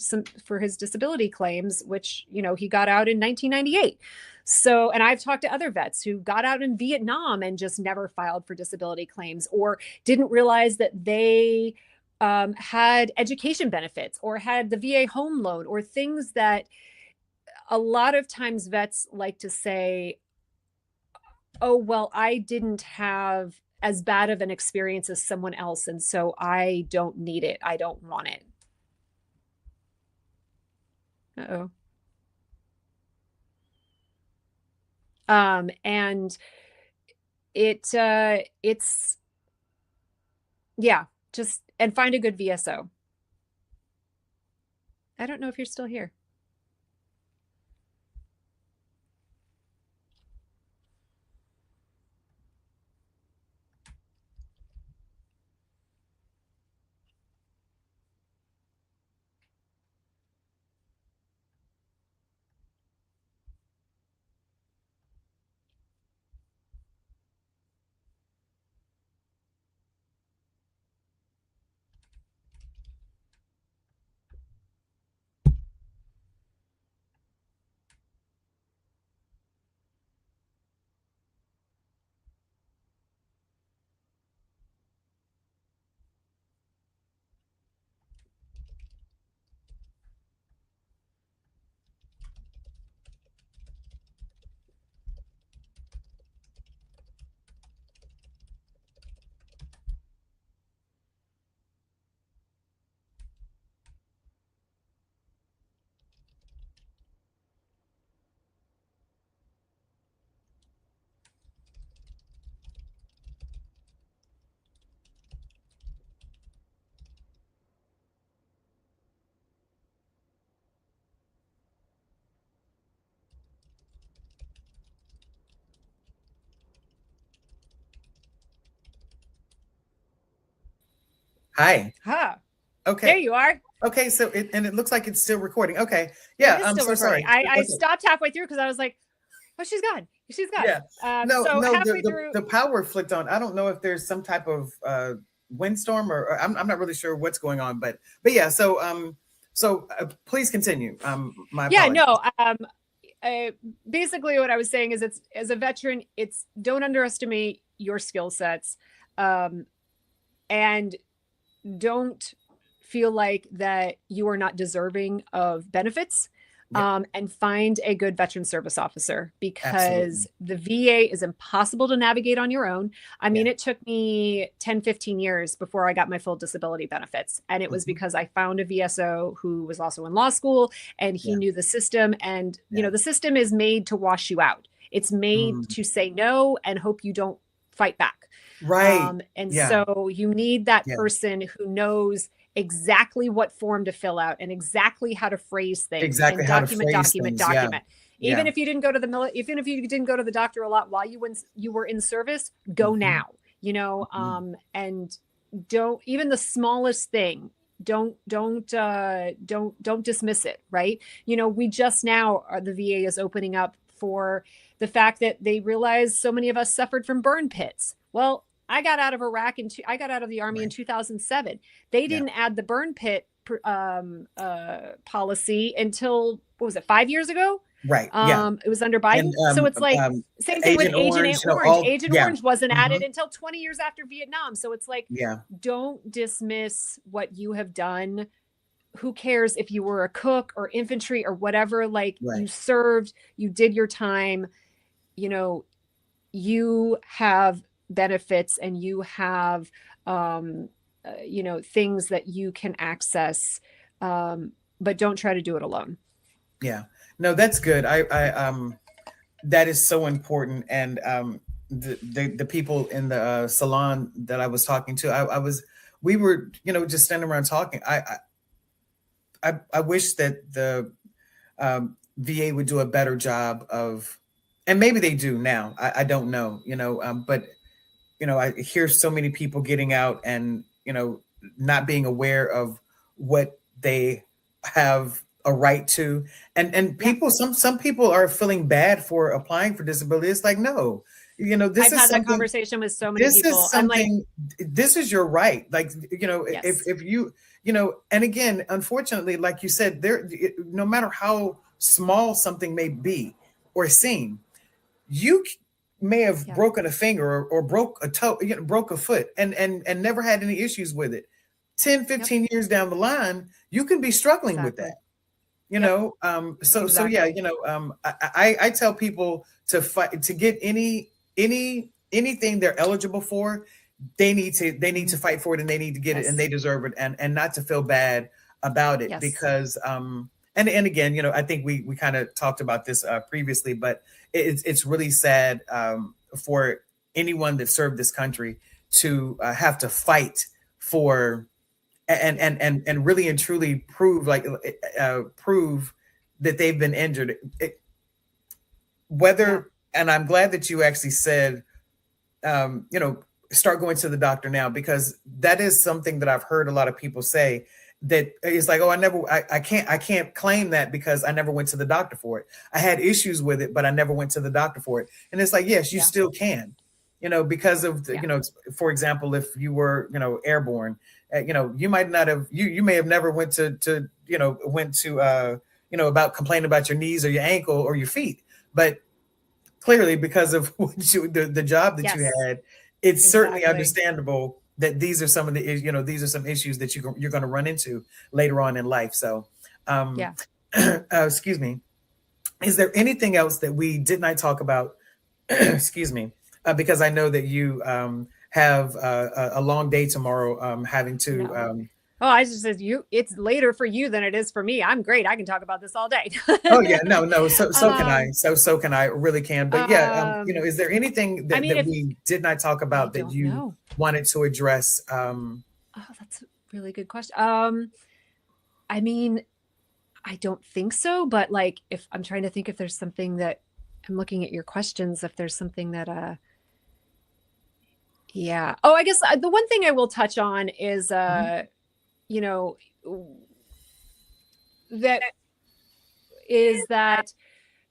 his disability claims, which, he got out in 1998. So, and I've talked to other vets who got out in Vietnam and just never filed for disability claims, or didn't realize that they had education benefits or had the VA home loan, or things that a lot of times vets like to say, oh, well, I didn't have as bad of an experience as someone else. And so I don't need it. I don't want it. Uh-oh. And it's, yeah, just, and find a good VSO. I don't know if you're still here. Hi. Huh. There Okay. you are. Okay. So it looks like it's still recording. Okay. It Yeah. is I'm still so recording. sorry. I Okay. stopped halfway through because I was like, oh, she's gone. She's gone. Yeah. No, So no, halfway through. the power flicked on. I don't know if there's some type of windstorm or I'm not really sure what's going on, but yeah, so please continue. My Yeah, apologies. no. Basically what I was saying is it's as a veteran, it's don't underestimate your skill sets. Um, and don't feel like that you are not deserving of benefits, Yep, and find a good veteran service officer because absolutely. the VA is impossible to navigate on your own. I Yeah. mean, it took me 10, 15 years before I got my full disability benefits. And it was Mhm. because I found a VSO who was also in law school and he Yeah. knew the system. And, Yeah. the system is made to wash you out. It's made Mm. to say no and hope you don't fight back. Right. And Yeah. so you need that Yeah. person who knows exactly what form to fill out and exactly how to phrase things Exactly and how to document, phrase document, things. Yeah. document. Even Yeah. if you didn't go to even if you didn't go to the doctor a lot while you were in service, go Hmm. now. Hmm. And don't even the smallest thing. Don't dismiss it. Right? We just now the VA is opening up for the fact that they realize so many of us suffered from burn pits. Well, I got out of the army in Right. 2007. They Yeah. didn't add the burn pit policy until what was it, 5 years ago? Right. Yeah. It was under And Biden. So it's like same thing with Agent Agent Orange, Orange. all Agent yeah. Orange wasn't Hmm. added until 20 years after Vietnam. So it's like, Yeah. don't dismiss what you have done. Who cares if you were a cook or infantry or whatever? Like you Right. served, you did your time. You know, you have benefits and you have things that you can access, but don't try to do it alone. Yeah. No, that's good. I that is so important. And the people in the salon that I was talking to, we were, just standing around talking. I wish that the VA would do a better job of, and maybe they do now. I don't know, but I hear so many people getting out and, not being aware of what they have a right to. And Yeah. people, some people are feeling bad for applying for disability. It's like, no, this I've is had that something, conversation with so many this people. is I'm like, something, this is your right. Like, yes. if you, and again, unfortunately, like you said, no matter how small something may be or seem, you may have Yeah. broken a finger or broke a toe, broke a foot and never had any issues with it. 10, Yep. 15 years down the line, you can be struggling with that. Exactly. Yep. So yeah, Exactly. I tell people to fight to get anything they're eligible for. They need to Hmm. fight for it, and they need to get it, and Yes. they deserve it, and not to feel bad about it, Yes. because and again, I think we kind of talked about this previously, but it's really sad, for anyone that served this country to have to fight for, Yeah. and really and truly prove that they've been injured. Yeah. Whether And I'm glad that you actually said, um, you know, start going to the doctor now, because that is something that I've heard a lot of people say, that it's like, oh, I can't claim that because I never went to the doctor for it. I had issues with it, but I never went to the doctor for it. And it's like, yes, you Yeah. still can, because of Yeah. for example, if you were, airborne, you might not have, you may have never went to about complaining about your knees or your ankle or your feet, but clearly, because of the job that you Yes. had, it's certainly Exactly. understandable that these are some of the, these are some issues that you're going to run into later on in life. So, um, Yeah. excuse me. Is there anything else that we did not talk about? Excuse me, because I know that you have a long day tomorrow, having to. No. Oh, I just said it's later for you than it is for me. I'm great. I can talk about this all day. Oh yeah, no, no. So can I. um, So can I. Really can. But yeah, um, is there anything I that mean, if we did not talk I about that don't you know. wanted to address? Oh, that's a really good question. I mean, I don't think so, but like if I'm trying to think if there's something that I'm looking at your questions, if there's something that Yeah. Oh, I guess the one thing I will touch on is, Mhm. you know, that that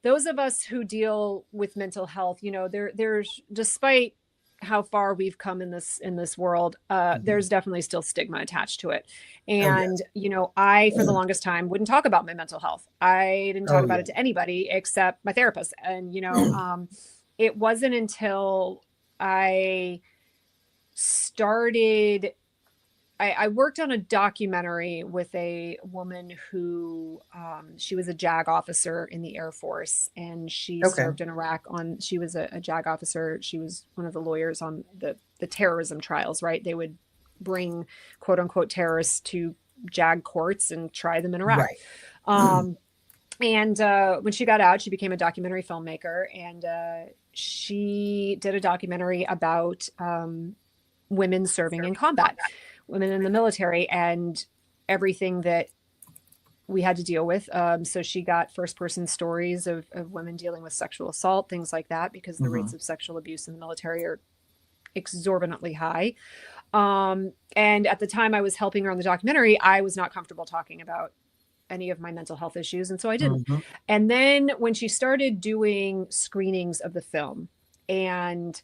those of us who deal with mental health, there's despite how far we've come in this world, Mhm. there's definitely still stigma attached to it. Oh And yes. I for the longest time wouldn't talk about my mental health. I didn't talk Oh about yeah. it to anybody except my therapist. And it wasn't until I started I worked on a documentary with a woman who she was a JAG officer in the Air Force, and she Okay. served in Iraq she was a JAG officer. She was one of the lawyers on the terrorism trials, right? They would bring quote unquote terrorists to JAG courts and try them in Iraq. Right. Um, and when she got out, she became a documentary filmmaker, and she did a documentary about women serving in combat, women in the military, and everything that we had to deal with. So she got first person stories of women dealing with sexual assault, things like that, because the rates Hmm. of sexual abuse in the military are exorbitantly high. And at the time I was helping her on the documentary, I was not comfortable talking about any of my mental health issues. And so I didn't. Hmm. And then when she started doing screenings of the film, and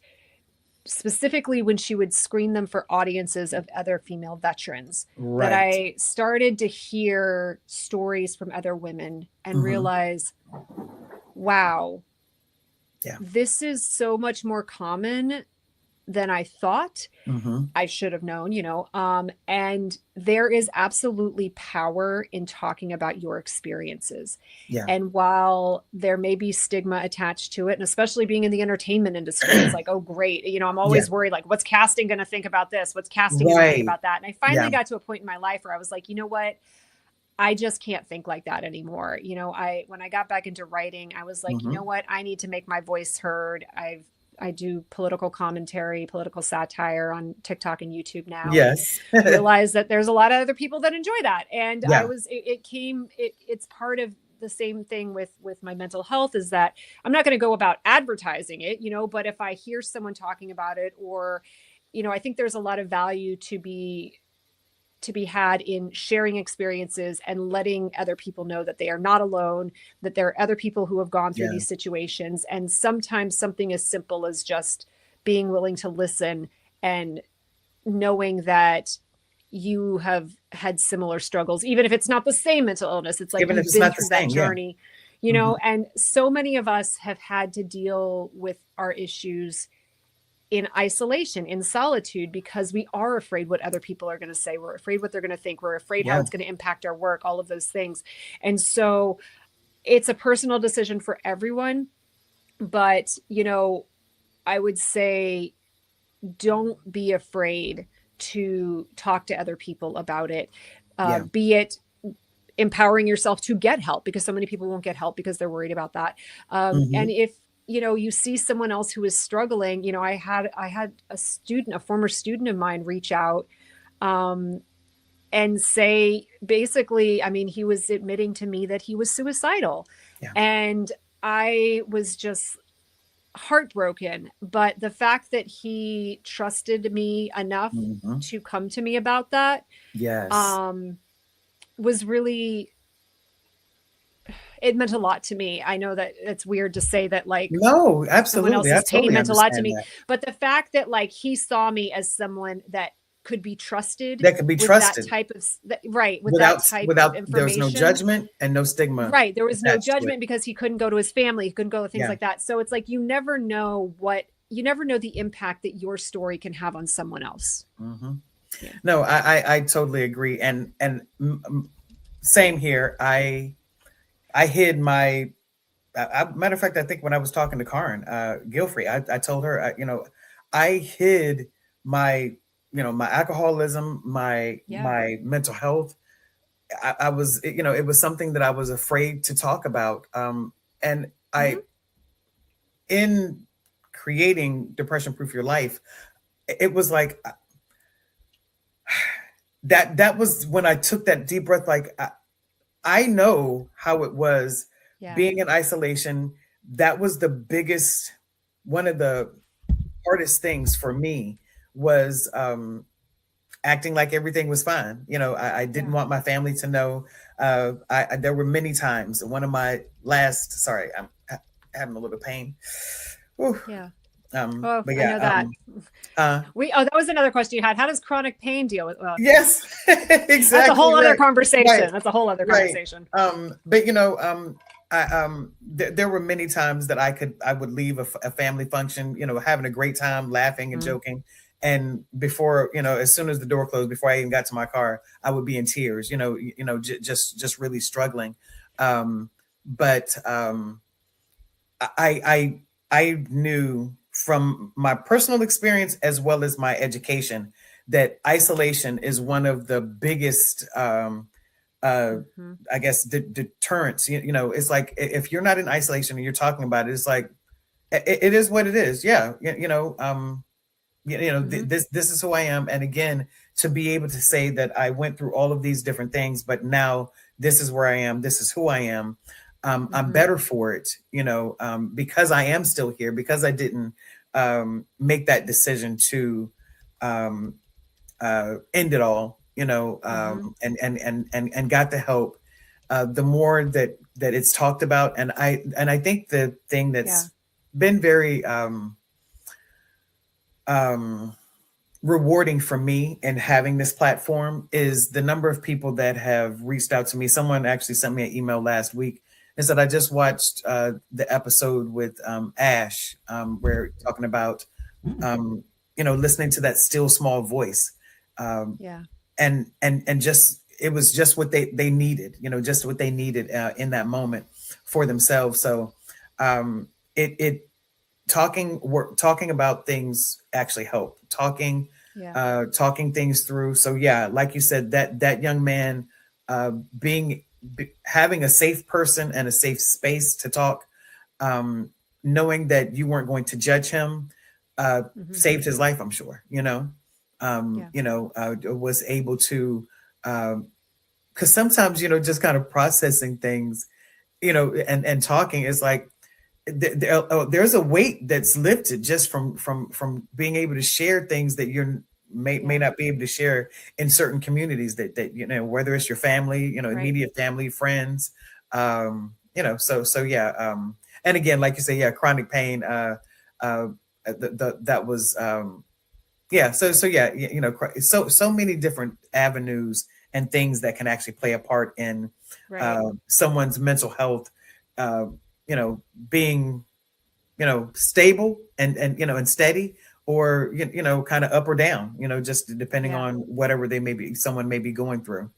specifically when she would screen them for audiences of other female veterans, that Right. I started to hear stories from other women and Hmm. realize, wow, Yeah. this is so much more common than I thought. Hmm. I should have known, and there is absolutely power in talking about your experiences. Yeah. And while there may be stigma attached to it, and especially being in the entertainment industry, it's like, oh, great. I'm Yeah. always worried, like, what's casting going to think about this? What's casting going to think Right. about that? And I Yeah. finally got to a point in my life where I was like, you know what? I just can't think like that anymore. When I got back into writing, I was like, you know Hmm. what? I need to make my voice heard. I do political commentary, political satire on TikTok and YouTube now, and Yes. realize that there's a lot of other people that enjoy that. And Yeah. it's part of the same thing with my mental health, is that I'm not going to go about advertising it, but if I hear someone talking about it, or I think there's a lot of value to be had in sharing experiences and letting other people know that they are not alone, that there are other people who have gone through Yeah. these situations. And sometimes something as simple as just being willing to listen, and knowing that you have had similar struggles, even if it's not the same mental illness. It's like Even if you've it's been not the through that same. Yeah. journey, Hmm. and so many of us have had to deal with our issues in isolation, in solitude, because we are afraid what other people are going to say. We're afraid what they're going to think. We're afraid how Yeah. it's going to impact our work, all of those things. And so it's a personal decision for everyone. But, I would say don't be afraid to talk to other people about it, Yeah. be it empowering yourself to get help, because so many people won't get help because they're worried about that. And Hmm. if you see someone else who is struggling, I had a former student of mine reach out, um, and say, basically, I mean, he was admitting to me that he was suicidal, Yeah. and I was just heartbroken. But the fact that he trusted me enough Hmm. to come to me about that, Yes. um, was really, it meant a lot to me. I know that it's weird to say that, like, No, someone absolutely. I else's pain totally meant a lot to understand me, that. but the fact that, like, he saw me as someone that could be trusted That can be with that trusted type of right, with that without type of without there's no information. judgment and no stigma Right, there was no attached to it. judgment because he couldn't go to his family, he couldn't go to things Yeah. like that. So it's like, you never know the impact that your story can have on someone else. Hmm. Yeah. No, I totally agree, and same here. I hid my. Matter of fact, I think when I was talking to Karen Gilfrey, I told her, I hid my, my alcoholism, Yeah. my mental health. I was, it was something that I was afraid to talk about. And Hmm. in creating Depression Proof Your Life, it was like that was when I took that deep breath. Like, I know how it was Yeah. being in isolation. That was the biggest, one of the hardest things for me was acting like everything was fine. I didn't Yeah. want my family to know. There were many times. One of my last, sorry, I'm having a little pain. Whew. Yeah. Oh, But I yeah, know that. uh, That was another question you had. How does chronic pain deal with, well, yes, that's a exactly whole other right, right, conversation. That's a whole other right. conversation. But there were many times that I would leave a family function, having a great time, laughing and Mm, joking, and before, as soon as the door closed, before I even got to my car, I would be in tears, just really struggling. Um, but I knew from my personal experience as well as my education that isolation is one of the biggest uh mhm, I guess deterrents. It's like if you're not in isolation and you're talking about it, it's like it is what it is. Yeah. mhm, This is who I am, and again, to be able to say that I went through all of these different things, but now this is where I am, this is who I am. I'm mhm. better for it, because I am still here, because I didn't make that decision to um, end it all, Mhm. and got the help. The more that it's talked about, and I think the thing Yeah. that's been very um, rewarding for me in having this platform is the number of people that have reached out to me. Someone actually sent me an email last week and said, I just watched the episode with Ash, where talking about, um, listening to that still small voice. Um, Yeah. and just, it was just what they needed, just what they needed in that moment for themselves. So it talking about things actually help. Yeah. Talking things through. So yeah, like you said, that young man, being having a safe person and a safe space to talk, um, knowing that you weren't going to judge him, Mhm. saved his life. I'm sure. Yeah. Was able to, because sometimes, just kind of processing things, and talking is like there's a weight that's lifted just from being able to share things that you may Yeah. not be able to share in certain communities, that whether it's your family, Right. immediate family, friends, so yeah. And again, like you say, yeah, chronic pain, uh that was, yeah, so yeah, so many different avenues and things that can actually play a part in Right. someone's mental health, uh, you know being, stable and steady, or kind of up or down, just depending Yeah. on whatever someone may be going through.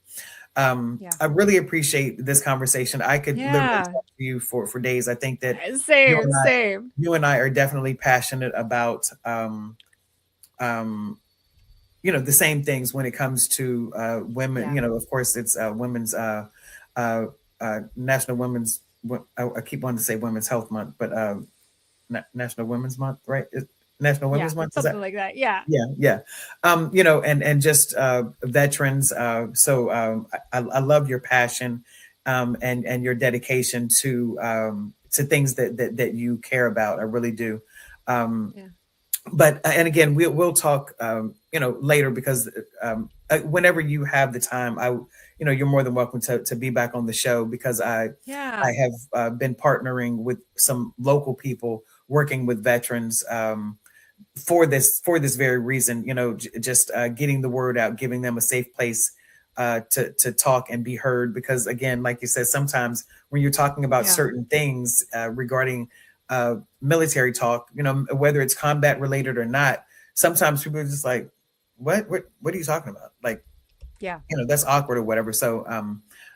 Yeah. I really appreciate this conversation. I could literally Yeah. talk to you for days. I think that you Same, and I same. you and I are definitely passionate about um the same things when it comes to women. Yeah. Of course, it's women's uh national women's, I keep wanting to say Women's Health Month, but National Women's Month, right? National Yeah. Women's Month, is Something that? like that. Yeah. Yeah, yeah. And just veterans. So I love your passion, and your dedication to things that you care about. I really do. Um, Yeah. but and again, we'll talk, later, because whenever you have the time, you're more than welcome to be back on the show, because I Yeah. have been partnering with some local people working with veterans, for this very reason, just getting the word out, giving them a safe place to talk and be heard. Because again, like you said, sometimes when you're talking about Yeah. certain things regarding military talk, whether it's combat related or not, sometimes people are just like, what are you talking about? Like, Yeah. that's awkward or whatever. So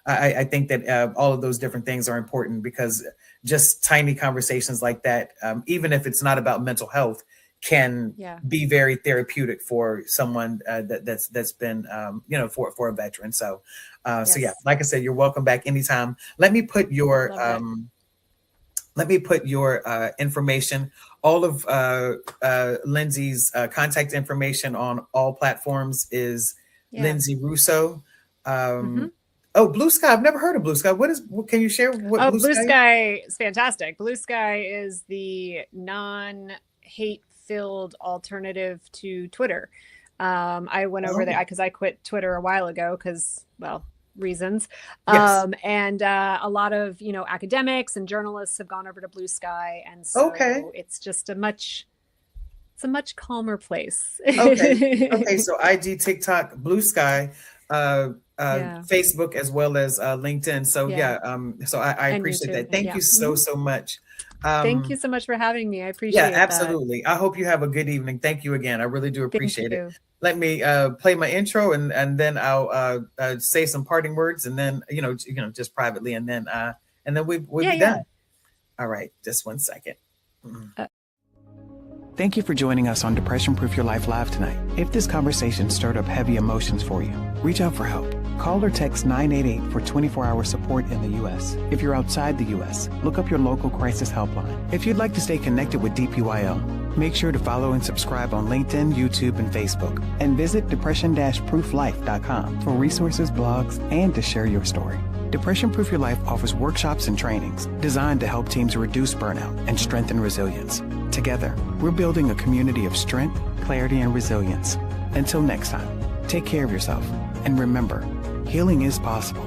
I think that all of those different things are important, because just tiny conversations like that, even if it's not about mental health, can Yeah. be very therapeutic for someone that's been, for a veteran. So yeah, Yes. like I said, you're welcome back anytime. Love that. Let me put your information, all of Lindsay's contact information on all platforms is Yeah. Lindsay Russo. Hmm. Um, oh, Blue Sky. I've never heard of Blue Sky. Can you share what Oh, Blue Blue Sky is? Sky is fantastic. Blue Sky is the non hate fun-filled alternative to Twitter. I went over there because I quit Twitter a while ago because, well, reasons. Yes. And a lot of, academics and journalists have gone over to Blue Sky. And so it's just a much calmer place. Okay. So IG, TikTok, Blue Sky, Facebook, as well as LinkedIn. So so I appreciate that. Thank you so much. Thank you so much for having me. I appreciate it. Yeah, absolutely. I hope you have a good evening. Thank you again. I really do appreciate it. Let me play my intro and then I'll say some parting words, and then just privately, and then we'll be done. All right, just 1 second. Thank you for joining us on Depression Proof Your Life Live tonight. If this conversation stirred up heavy emotions for you, reach out for help. Call or text 988 for 24-hour support in the U.S. If you're outside the U.S., look up your local crisis helpline. If you'd like to stay connected with DPYL, make sure to follow and subscribe on LinkedIn, YouTube, and Facebook. And visit depression-prooflife.com for resources, blogs, and to share your story. Depression Proof Your Life offers workshops and trainings designed to help teams reduce burnout and strengthen resilience. Together, we're building a community of strength, clarity, and resilience. Until next time, take care of yourself. And remember, healing is possible.